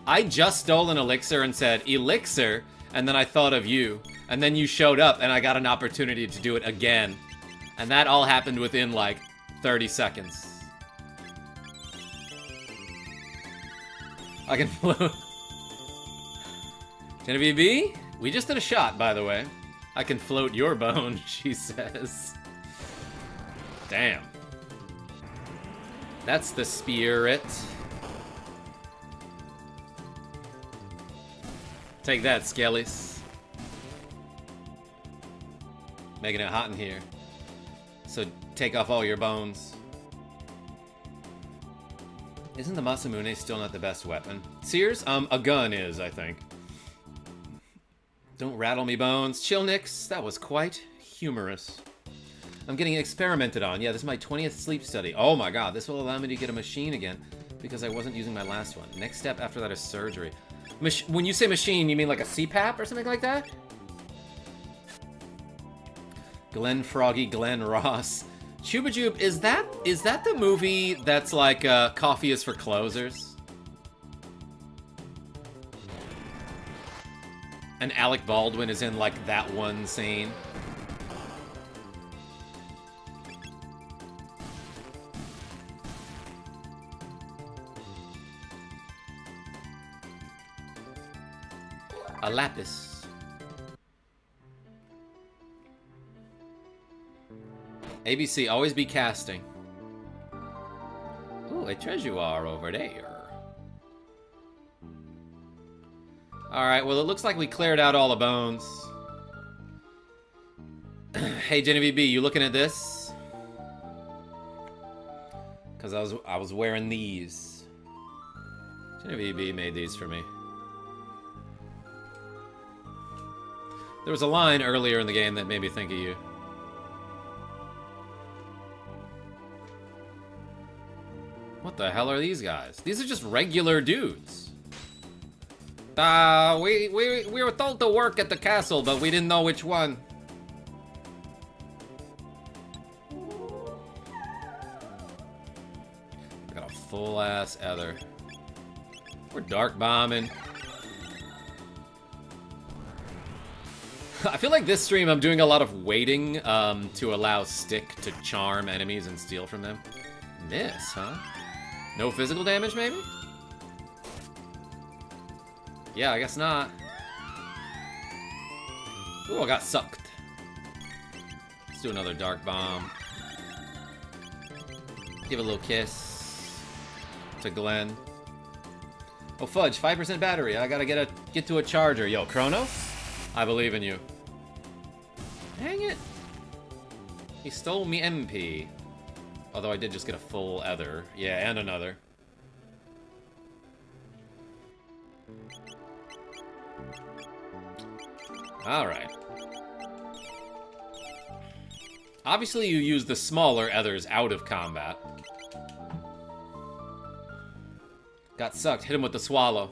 I just stole an elixir and said, Elixir, and then I thought of you. And then you showed up, and I got an opportunity to do it again. And that all happened within, like, 30 seconds. I can float. Genevieve B, we just did a shot, by the way. I can float your bone, she says. Damn. That's the spirit. Take that, Skellies. Making it hot in here. So take off all your bones. Isn't the Masamune still not the best weapon? Sears? A gun is, I think. Don't rattle me bones. Chill, Nix. That was quite humorous. I'm getting experimented on. Yeah, this is my 20th sleep study. Oh my god, this will allow me to get a machine again because I wasn't using my last one. Next step after that is surgery. When you say machine, you mean like a CPAP or something like that? Glenn Froggy, Glenn Ross. Chubajube, is that the movie that's like Coffee is for Closers? And Alec Baldwin is in, like, that one scene. A lapis. ABC, always be casting. Ooh, a treasure over there. Alright, well, it looks like we cleared out all the bones. Hey, Genevieve B, you looking at this? Because I was wearing these. Genevieve B made these for me. There was a line earlier in the game that made me think of you. What the hell are these guys? These are just regular dudes. We were told to work at the castle, but we didn't know which one. I got a full-ass ether. We're dark bombing. I feel like this stream I'm doing a lot of waiting to allow Stick to charm enemies and steal from them. Miss, huh? No physical damage, maybe? Yeah, I guess not. Ooh, I got sucked. Let's do another dark bomb. Give a little kiss to Glenn. Oh fudge, 5% battery. I gotta get to a charger. Yo, Chrono? I believe in you. Dang it. He stole me MP. Although I did just get a full ether. Yeah, and another. Alright. Obviously you use the smaller ethers out of combat. Got sucked. Hit him with the swallow.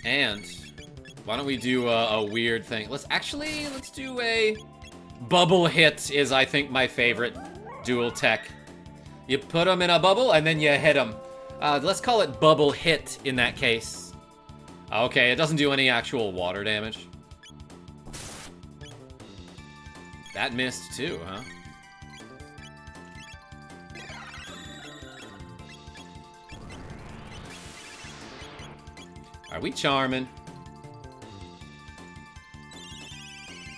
And why don't we do a weird thing? Let's do a bubble hit is, I think, my favorite dual tech. You put them in a bubble and then you hit them. Let's call it bubble hit in that case. Okay, it doesn't do any actual water damage. That missed too, huh? Are we charming?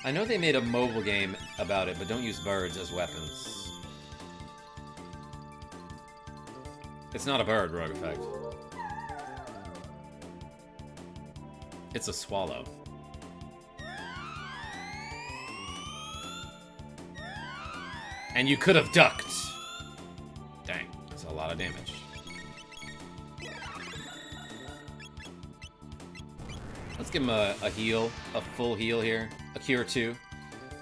I know they made a mobile game about it, but don't use birds as weapons. It's not a bird, Rogue Effect. It's a swallow. And you could have ducked. Dang, that's a lot of damage. Let's give him a heal, a full heal here. A cure 2.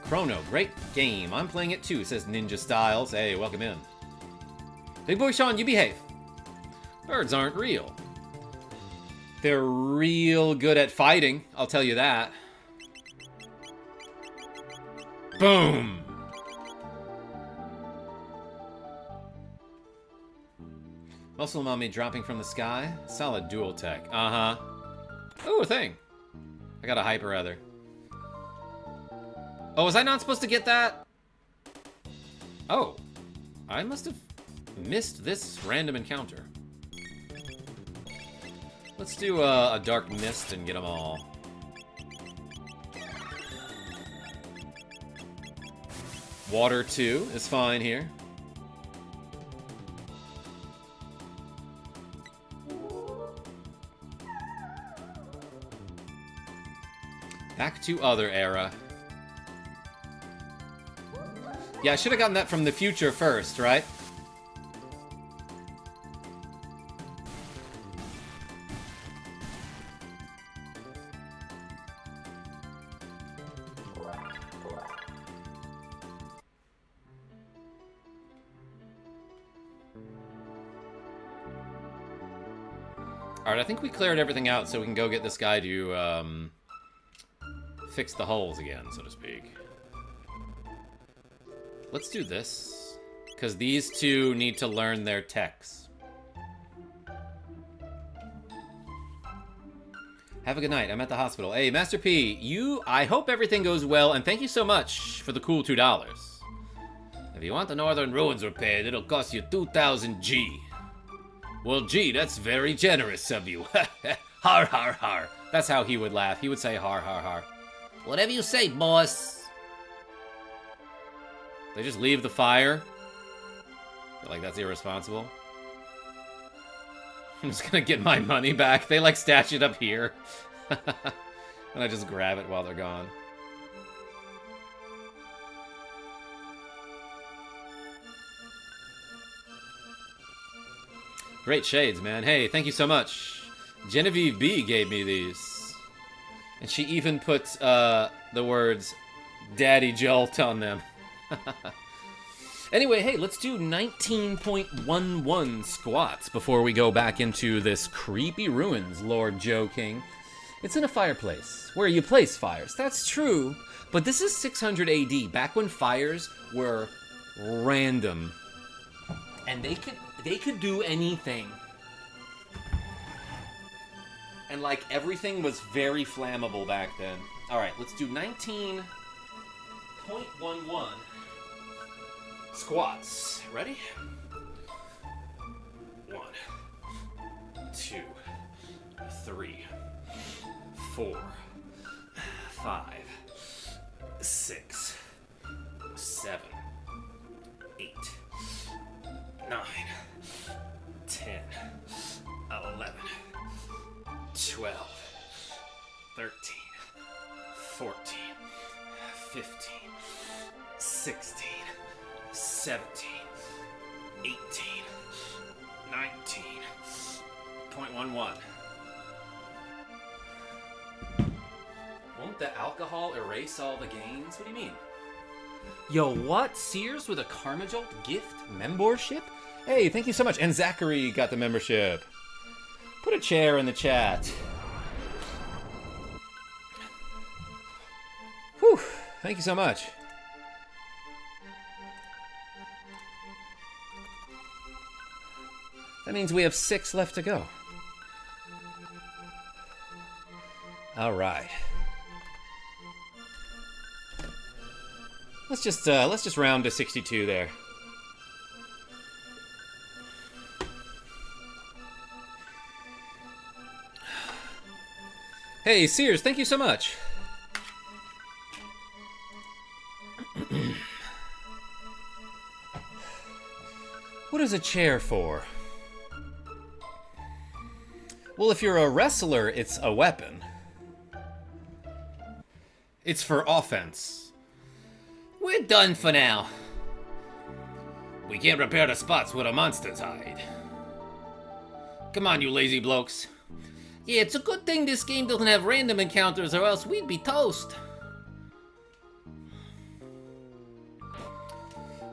Chrono, great game. I'm playing it too, says Ninja Styles. Hey, welcome in. Big Boy Sean, you behave. Birds aren't real. They're real good at fighting, I'll tell you that. Boom! Muscle Mummy dropping from the sky. Solid dual tech. Uh-huh. Ooh, a thing. I got a hyper other. Oh, was I not supposed to get that? Oh. I must have missed this random encounter. Let's do a dark mist and get them all. Water 2 is fine here. Back to other era. Yeah, I should have gotten that from the future first, right? Alright, I think we cleared everything out so we can go get this guy to, fix the holes again, so to speak. Let's do this, because these two need to learn their techs. Have a good night. I'm at the hospital. Hey, Master P, I hope everything goes well, and thank you so much for the cool $2. If you want the Northern Ruins repaired, it'll cost you 2,000 G. Well, gee, that's very generous of you. Har, har, har. That's how he would laugh. He would say har, har, har. Whatever you say, boss. They just leave the fire? Like, that's irresponsible. I'm just gonna get my money back. They, like, stash it up here. And I just grab it while they're gone. Great shades, man. Hey, thank you so much. Genevieve B gave me these. And she even put the words Daddy Jolt on them. Anyway, hey, let's do 19.11 squats before we go back into this creepy ruins, Lord Joe King. It's in a fireplace, where you place fires. That's true, but this is 600 AD, back when fires were random. And they could do anything. And, like, everything was very flammable back then. Alright, let's do 19.11 squats. Ready? 1, 2, 3, 4, 5, 6, 7, 8, 9, 10, 11, 12, 13, 14, 15, 16, 17, 18, 19.11. Won't the alcohol erase all the gains? What do you mean? Yo, what? Sears with a KarmaJolt gift membership? Hey, thank you so much. And Zachary got the membership. Put a chair in the chat. Whew. Thank you so much. That means we have 6 left to go. All right. Let's just round to 62 there. Hey, Sears, thank you so much. What is a chair for? Well, if you're a wrestler, it's a weapon. It's for offense. We're done for now. We can't repair the spots where the monsters hide. Come on, you lazy blokes. Yeah, it's a good thing this game doesn't have random encounters, or else we'd be toast.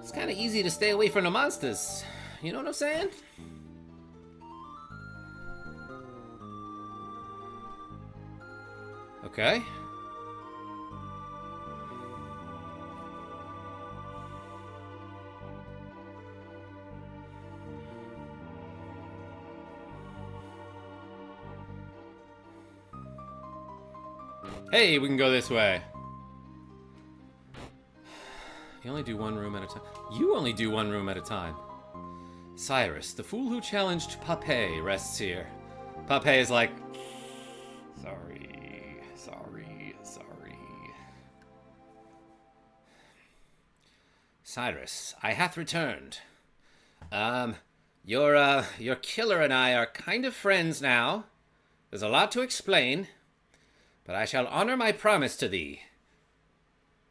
It's kind of easy to stay away from the monsters. You know what I'm saying? Okay. Hey, we can go this way. You only do one room at a time. You only do one room at a time. Cyrus, the fool who challenged Pape, rests here. Pape is like, sorry. Cyrus, I hath returned. Your killer and I are kind of friends now. There's a lot to explain, but I shall honor my promise to thee,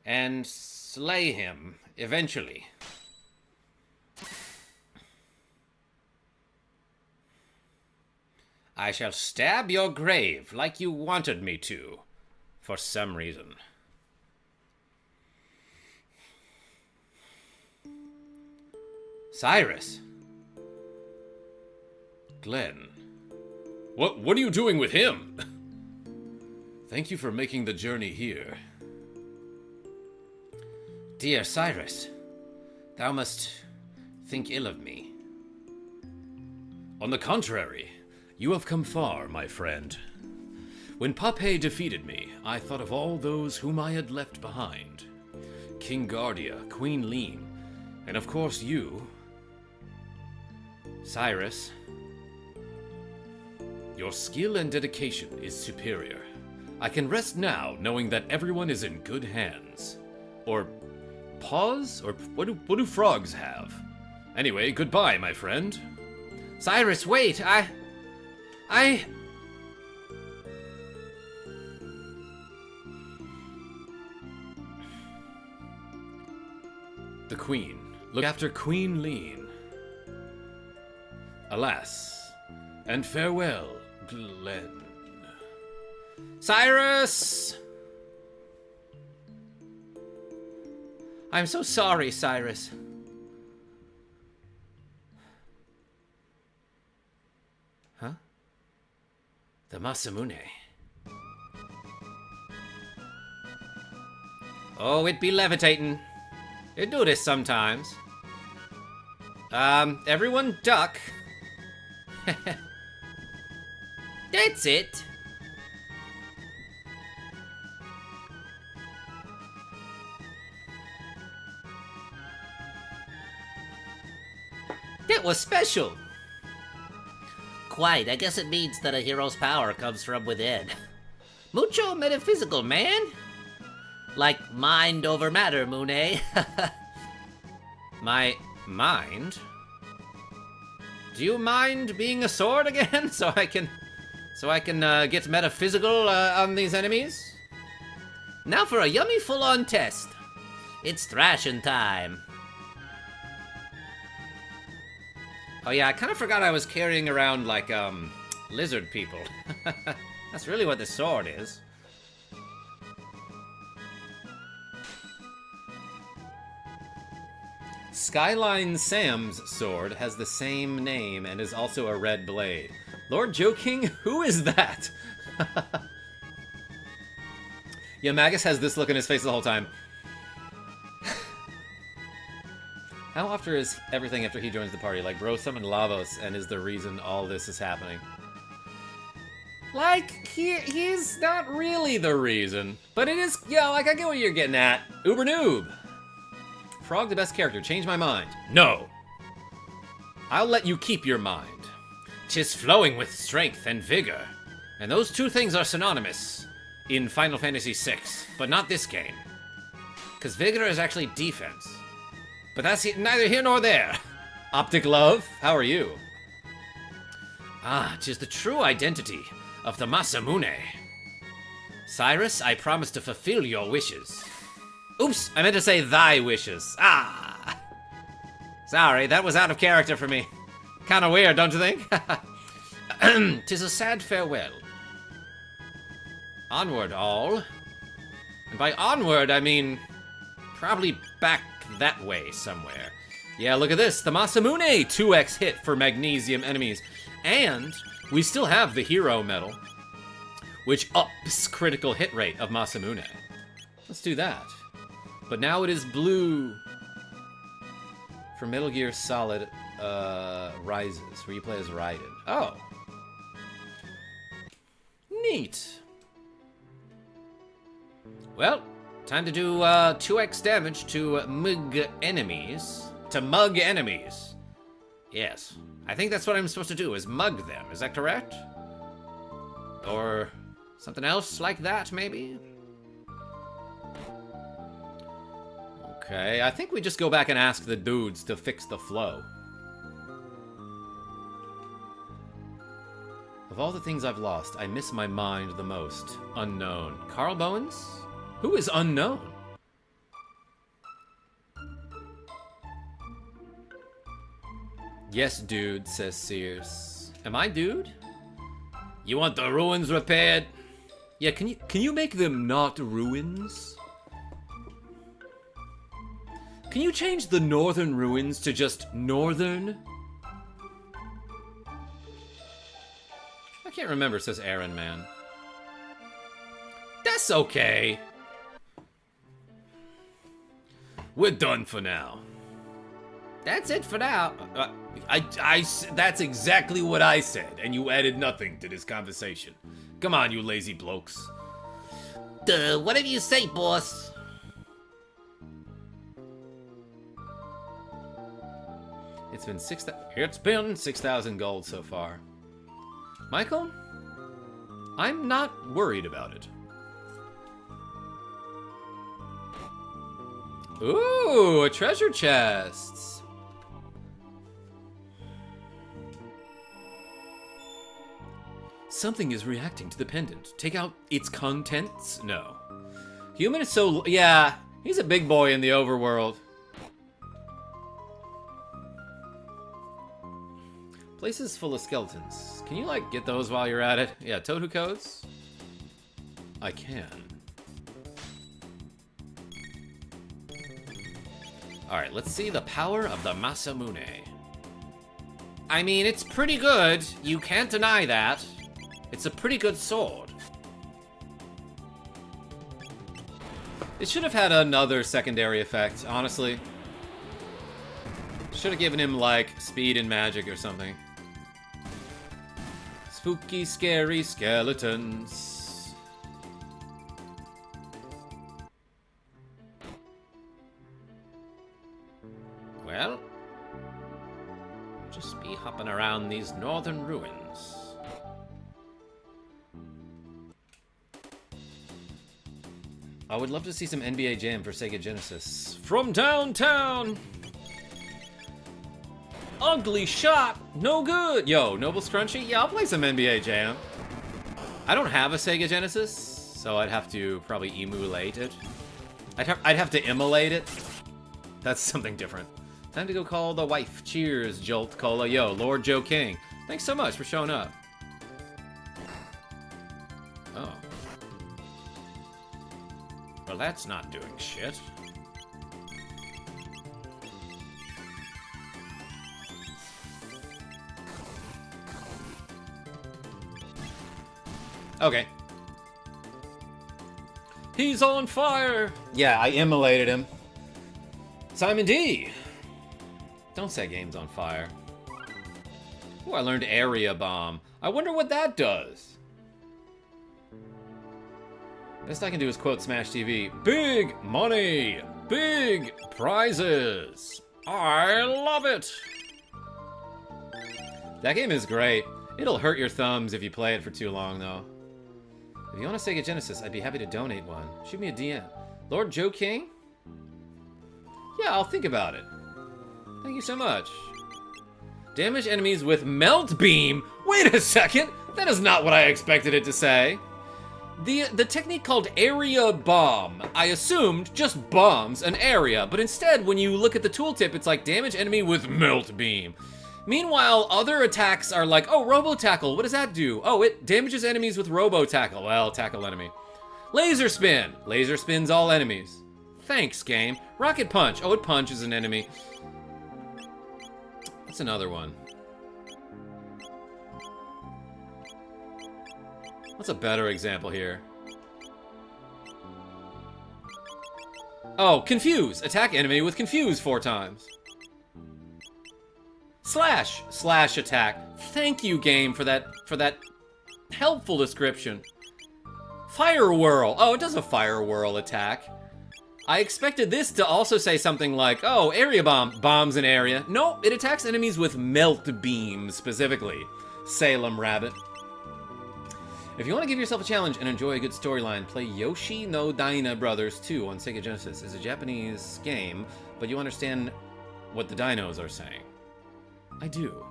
and slay him eventually. I shall stab your grave like you wanted me to, for some reason. Cyrus. Glenn. what are you doing with him? Thank you for making the journey here. Dear Cyrus, thou must think ill of me. On the contrary, you have come far, my friend. When Pape defeated me, I thought of all those whom I had left behind. King Guardia, Queen Lean, and of course you. Cyrus. Your skill and dedication is superior. I can rest now knowing that everyone is in good hands. Or paws? Or what do frogs have? Anyway, goodbye, my friend. Cyrus, wait, The Queen. Look after Queen Lean. Alas, and farewell, Glenn. Cyrus! I'm so sorry, Cyrus. Huh? The Masamune. Oh, it be levitating. It do this sometimes. Everyone duck. That's it. That was special. Quite. I guess it means that a hero's power comes from within. Mucho metaphysical, man. Like mind over matter, Mune. My mind? Do you mind being a sword again, so I can get metaphysical on these enemies? Now for a yummy full-on test. It's thrashing time. Oh yeah, I kind of forgot I was carrying around like lizard people. That's really what this sword is. Skyline Sam's sword has the same name and is also a red blade. Lord Joking? Who is that? Yeah, Magus has this look in his face the whole time. How often is everything after he joins the party? Like, bro summoned Lavos and is the reason all this is happening. Like, he's not really the reason. But it is, yeah, like, I get what you're getting at. Uber noob. Frog the best character, change my mind. No. I'll let you keep your mind. 'Tis flowing with strength and vigor, and those two things are synonymous in Final Fantasy VI, but not this game. Because vigor is actually defense. But that's neither here nor there. Optic Love, how are you? Ah, 'tis the true identity of the Masamune. Cyrus, I promise to fulfill your wishes. Oops, I meant to say thy wishes. Ah! Sorry, that was out of character for me. Kinda weird, don't you think? 'Tis a sad farewell. Onward, all. And by onward, I mean probably back that way somewhere. Yeah, look at this. The Masamune 2x hit for magnesium enemies. And we still have the hero medal, which ups critical hit rate of Masamune. Let's do that. But now it is blue for Metal Gear Solid Rises, where you play as Raiden. Oh. Neat. Well, time to do 2x damage to mug enemies. Yes. I think that's what I'm supposed to do, is mug them. Is that correct? Or something else like that, maybe? Okay, I think we just go back and ask the dudes to fix the flow. Of all the things I've lost, I miss my mind the most. Unknown. Carl Bowens? Who is unknown? Yes, dude, says Sears. Am I dude? You want the ruins repaired? Yeah, can you make them not ruins? Can you change the northern ruins to just northern? I can't remember, says Aaron Man. That's okay. We're done for now. That's it for now. That's exactly what I said, and you added nothing to this conversation. Come on, you lazy blokes. Whatever you say, boss. It's been 6,000 gold so far. Michael, I'm not worried about it. Ooh, a treasure chest. Something is reacting to the pendant. Take out its contents? No. Human is so... Yeah, he's a big boy in the overworld. Places full of skeletons. Can you, like, get those while you're at it? Yeah, Totu codes? I can. Alright, let's see the power of the Masamune. I mean, it's pretty good. You can't deny that. It's a pretty good sword. It should have had another secondary effect, honestly. Should have given him, like, speed and magic or something. Spooky, scary skeletons. Well, just be hopping around these northern ruins. I would love to see some NBA Jam for Sega Genesis. From downtown! Ugly shot! No good! Yo, Noble Scrunchy? Yeah, I'll play some NBA Jam. I don't have a Sega Genesis, so I'd have to probably emulate it. I'd have to immolate it. That's something different. Time to go call the wife. Cheers, Jolt Cola. Yo, Lord Joe King. Thanks so much for showing up. Oh. Well, that's not doing shit. Okay. He's on fire! Yeah, I immolated him. Simon D! Don't set games on fire. Oh, I learned Area Bomb. I wonder what that does. Best I can do is quote Smash TV. Big money! Big prizes! I love it! That game is great. It'll hurt your thumbs if you play it for too long, though. If you want a Sega Genesis, I'd be happy to donate one. Shoot me a DM. Lord Joe King? Yeah, I'll think about it. Thank you so much. Damage enemies with Melt Beam? Wait a second! That is not what I expected it to say. The technique called area bomb, I assumed just bombs an area, but instead when you look at the tooltip, it's like damage enemy with melt beam. Meanwhile, other attacks are like, oh, robo tackle, what does that do? Oh, it damages enemies with robo tackle. Well, tackle enemy. Laser spin. Laser spins all enemies. Thanks, game. Rocket punch. Oh, it punches an enemy. What's another one? What's a better example here? Oh, confuse. Attack enemy with confuse 4 times. Slash. Slash attack. Thank you, game, for that helpful description. Fire whirl. Oh, it does a fire whirl attack. I expected this to also say something like, oh, area bomb. Bombs an area. Nope, it attacks enemies with melt beam, specifically. Salem Rabbit. If you want to give yourself a challenge and enjoy a good storyline, play Yoshi no Dyna Brothers 2 on Sega Genesis. It's a Japanese game, but you understand what the dinos are saying. I do.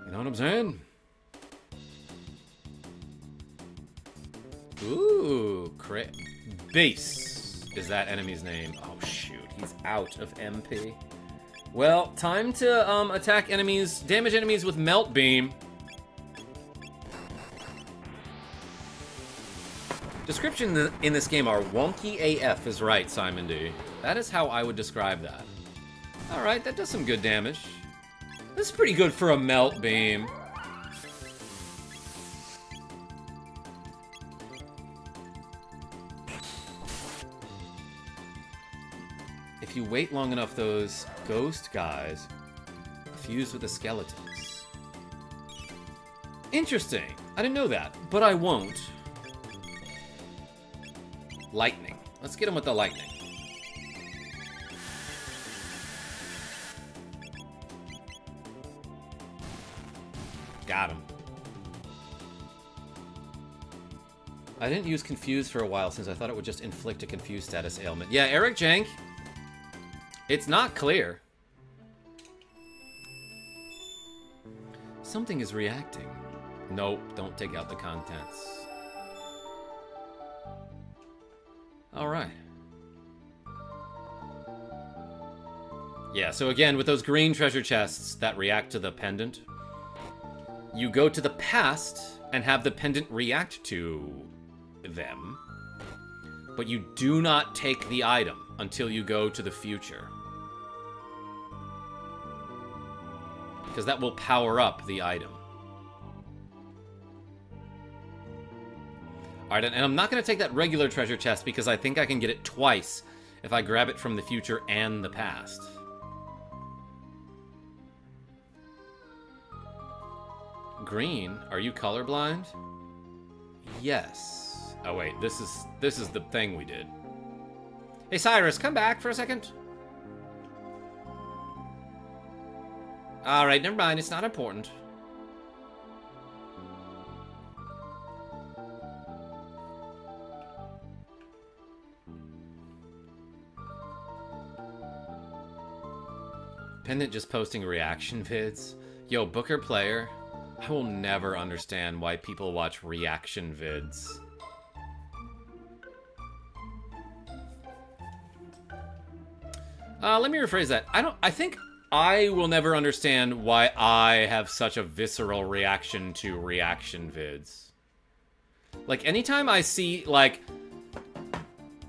You know what I'm saying? Ooh, Base is that enemy's name. Oh shoot, he's out of MP. Well, time to attack enemies, damage enemies with Melt Beam. Description in this game are wonky AF is right, Simon D. That is how I would describe that. Alright, that does some good damage. This is pretty good for a Melt Beam. If you wait long enough, those ghost guys fuse with the skeletons. Interesting. I didn't know that, but I won't. Lightning. Let's get him with the lightning. Got him. I didn't use Confuse for a while since I thought it would just inflict a Confuse status ailment. Yeah, Eric Jank. It's not clear. Something is reacting. Nope, don't take out the contents. Alright. Yeah, so again, with those green treasure chests that react to the pendant, you go to the past and have the pendant react to them, but you do not take the item until you go to the future. Because that will power up the item. Alright, and I'm not going to take that regular treasure chest because I think I can get it twice if I grab it from the future and the past. Green, are you colorblind? Yes. Oh wait, this is the thing we did. Hey Cyrus, come back for a second. Alright, never mind, it's not important. Pendant just posting reaction vids. Yo, Booker Player, I will never understand why people watch reaction vids. Let me rephrase that. I think I will never understand why I have such a visceral reaction to reaction vids. Like, anytime I see, like,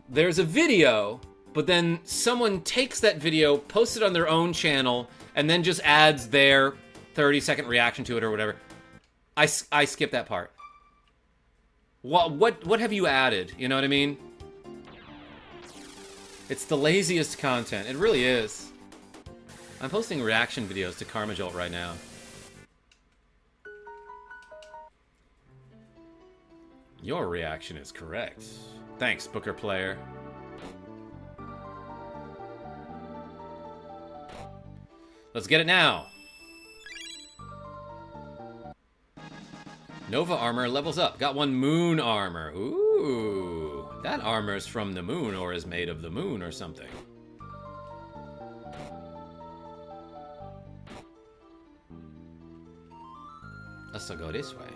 there's a video, but then someone takes that video, posts it on their own channel, and then just adds their 30-second reaction to it or whatever, I skip that part. What have you added? You know what I mean? It's the laziest content. It really is. I'm posting reaction videos to KarmaJolt right now. Your reaction is correct. Thanks, Booker Player. Let's get it now. Nova armor levels up. Got 1 moon armor. Ooh. That armor's from the moon or is made of the moon or something. Let's go this way.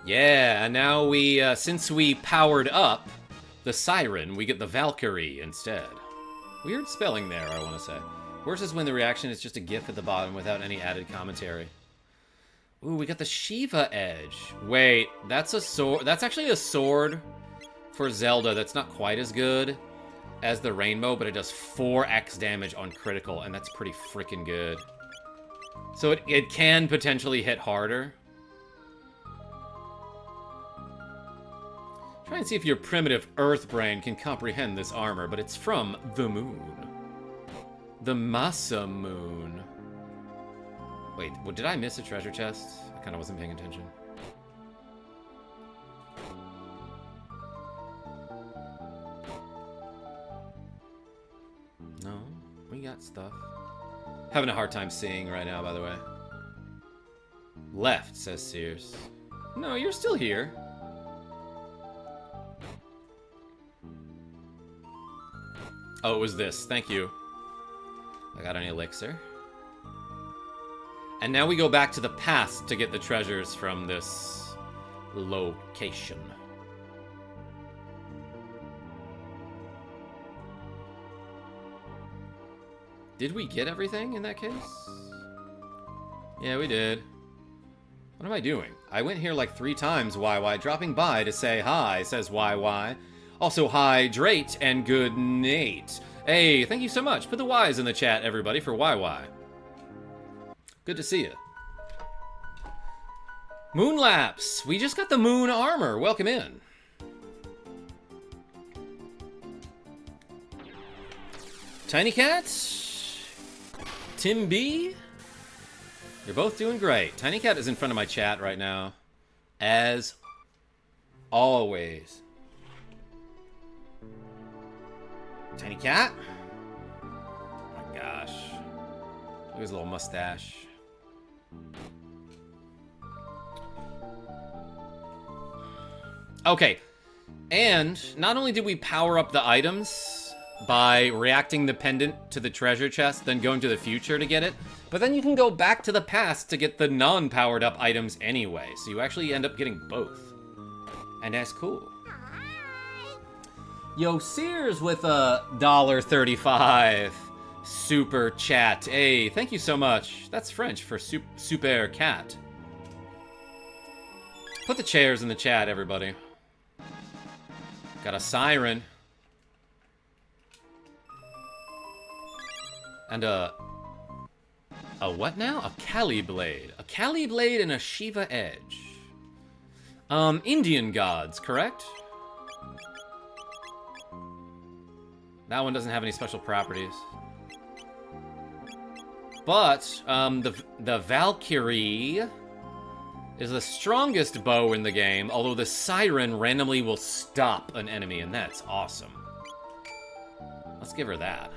Yeah, and now we, since we powered up the Siren, we get the Valkyrie instead. Weird spelling there, I want to say. Worse is when the reaction is just a GIF at the bottom without any added commentary. Ooh, we got the Shiva Edge. Wait, that's a sword. That's actually a sword for Zelda that's not quite as good as the Rainbow, but it does 4x damage on critical, and that's pretty freaking good. So it can potentially hit harder. Try and see if your primitive Earth brain can comprehend this armor, but it's from the moon. The Masa Moon. Wait, did I miss a treasure chest? I kind of wasn't paying attention. No, we got stuff. Having a hard time seeing right now, by the way. Left, says Sears. No, you're still here. Oh, it was this. Thank you. I got an elixir. And now we go back to the past to get the treasures from this location. Did we get everything in that case? Yeah, we did. What am I doing? I went here like 3 times, YY. Dropping by to say hi, says YY. Also, hydrate and good night. Hey, thank you so much. Put the Y's in the chat, everybody, for YY. Good to see you. Moonlaps. We just got the moon armor. Welcome in. Tiny Cat. Tim B. You're both doing great. Tiny Cat is in front of my chat right now. As always. Tiny Cat. Oh my gosh. Look at his little mustache. Okay. And not only did we power up the items by reacting the pendant to the treasure chest, then going to the future to get it, but then you can go back to the past to get the non-powered up items anyway. So you actually end up getting both. And that's cool. Yo, Sears with a $1.35 super chat. Hey, thank you so much. That's French for super cat. Put the chairs in the chat, everybody. Got a siren. And a what now? A Kali blade. A Kali blade and a Shiva edge. Indian gods, correct? That one doesn't have any special properties. But, the Valkyrie is the strongest bow in the game, although the Siren randomly will stop an enemy, and that's awesome. Let's give her that.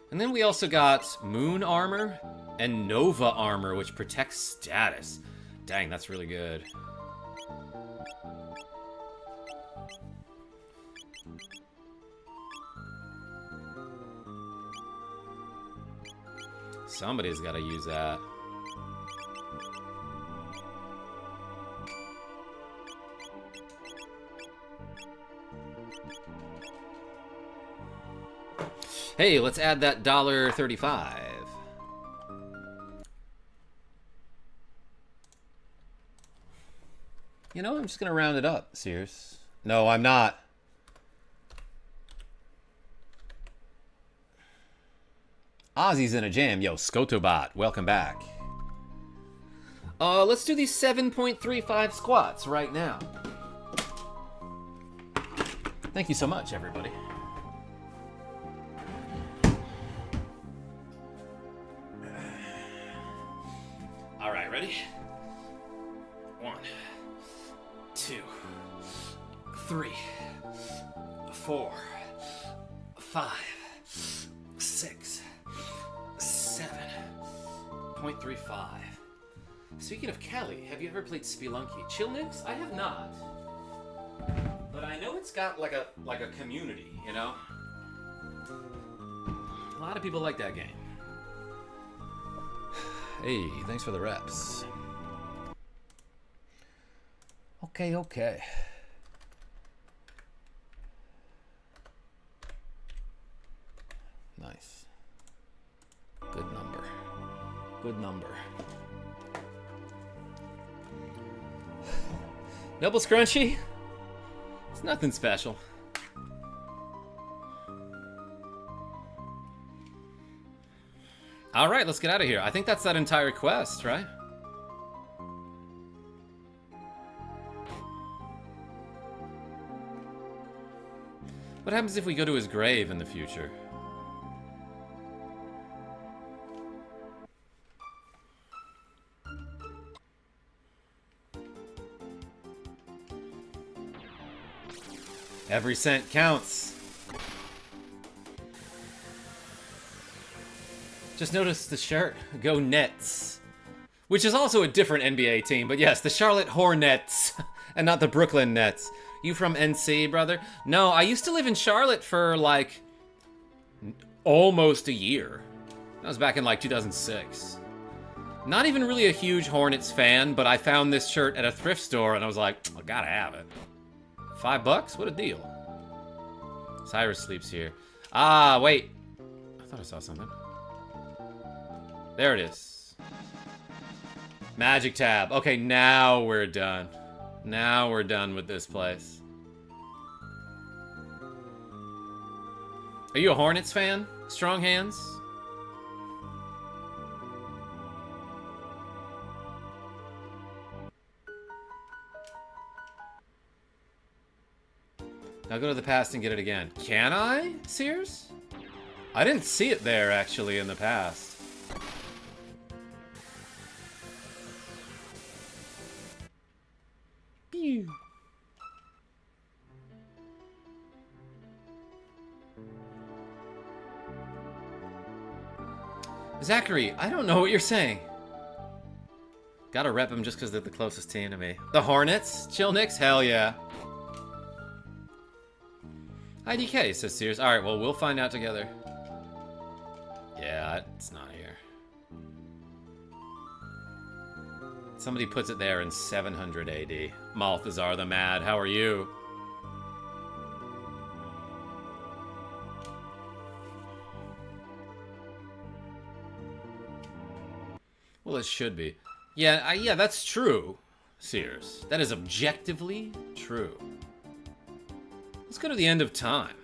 And then we also got Moon Armor and Nova Armor, which protects status. Dang, that's really good. Somebody's got to use that. Hey, let's add that $1.35. You know, I'm just going to round it up, Sears. No, I'm not. Ozzy's in a jam. Yo, Scotobot, welcome back. Let's do these 7.35 squats right now. Thank you so much, everybody. All right, ready? 1, 2, 3, 4, 5, 6, 7.35. Speaking of Kali, have you ever played Spelunky? Chillnix? I have not. But I know it's got like a community, you know? A lot of people like that game. Hey, thanks for the reps. Okay, okay. Nice. Good number. Good number. Double scrunchie? It's nothing special. Alright, let's get out of here. I think that's that entire quest, right? What happens if we go to his grave in the future? Every cent counts. Just notice the shirt. Go Nets. Which is also a different NBA team, but yes, the Charlotte Hornets and not the Brooklyn Nets. You from NC, brother? No, I used to live in Charlotte for like almost a year. That was back in like 2006. Not even really a huge Hornets fan, but I found this shirt at a thrift store and I was like, I gotta have it. $5? What a deal. Cyrus sleeps here. Ah, wait. I thought I saw something. There it is. Magic tab. Okay, now we're done. Now we're done with this place. Are you a Hornets fan? Strong hands? Now go to the past and get it again. Can I, Sears? I didn't see it there, actually, in the past. Pew. Zachary, I don't know what you're saying. Gotta rep them just because they're the closest team to me. The Hornets? Chill Knicks? Hell yeah. IDK, says Sears. Alright, well, we'll find out together. Yeah, it's not here. Somebody puts it there in 700 AD. Malthazar the Mad, how are you? Well, it should be. Yeah, yeah, that's true, Sears. That is objectively true. Let's go to the end of time.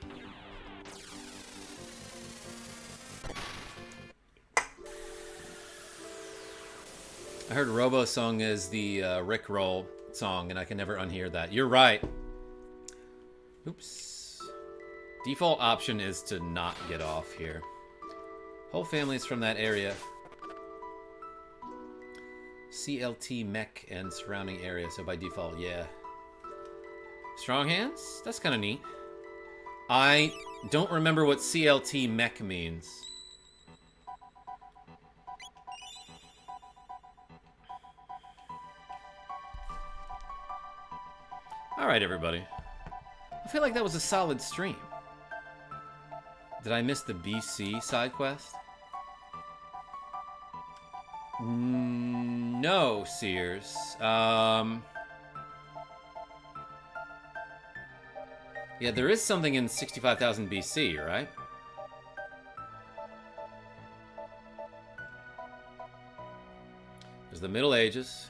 I heard Robo Song is the Rickroll song, and I can never unhear that. You're right. Oops. Default option is to not get off here. Whole family's from that area. CLT mech and surrounding area, so by default, yeah. Strong hands? That's kind of neat. I don't remember what CLT mech means. Alright, everybody. I feel like that was a solid stream. Did I miss the BC side quest? No, Sears. Yeah, there is something in 65,000 BC, right? There's the Middle Ages.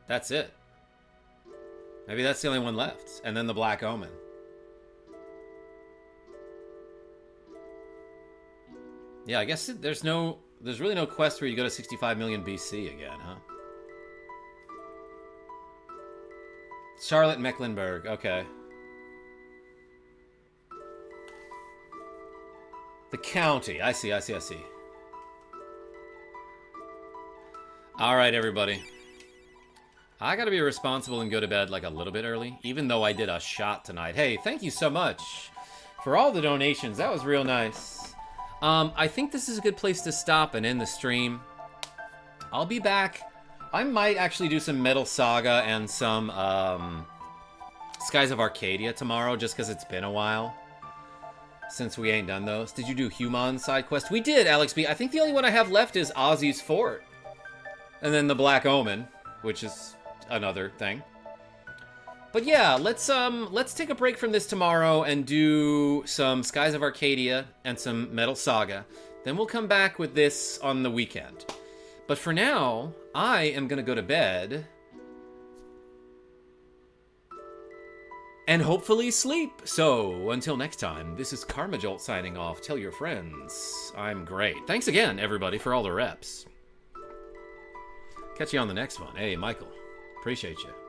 That's it. Maybe that's the only one left. And then the Black Omen. Yeah, I guess there's really no quest where you go to 65 million BC again, huh? Charlotte Mecklenburg, okay. The county. I see. Alright, everybody. I gotta be responsible and go to bed like a little bit early, even though I did a shot tonight. Hey, thank you so much for all the donations. That was real nice. I think this is a good place to stop and end the stream. I'll be back. I might actually do some Metal Saga and some Skies of Arcadia tomorrow, just because it's been a while since we ain't done those. Did you do Human side quest? We did, Alex B. I think the only one I have left is Ozzy's Fort. And then the Black Omen, which is another thing. But yeah, let's take a break from this tomorrow and do some Skies of Arcadia and some Metal Saga. Then we'll come back with this on the weekend. But for now, I am gonna go to bed and hopefully sleep. So until next time, this is KarmaJolt signing off. Tell your friends I'm great. Thanks again, everybody, for all the reps. Catch you on the next one. Hey, Michael, appreciate you.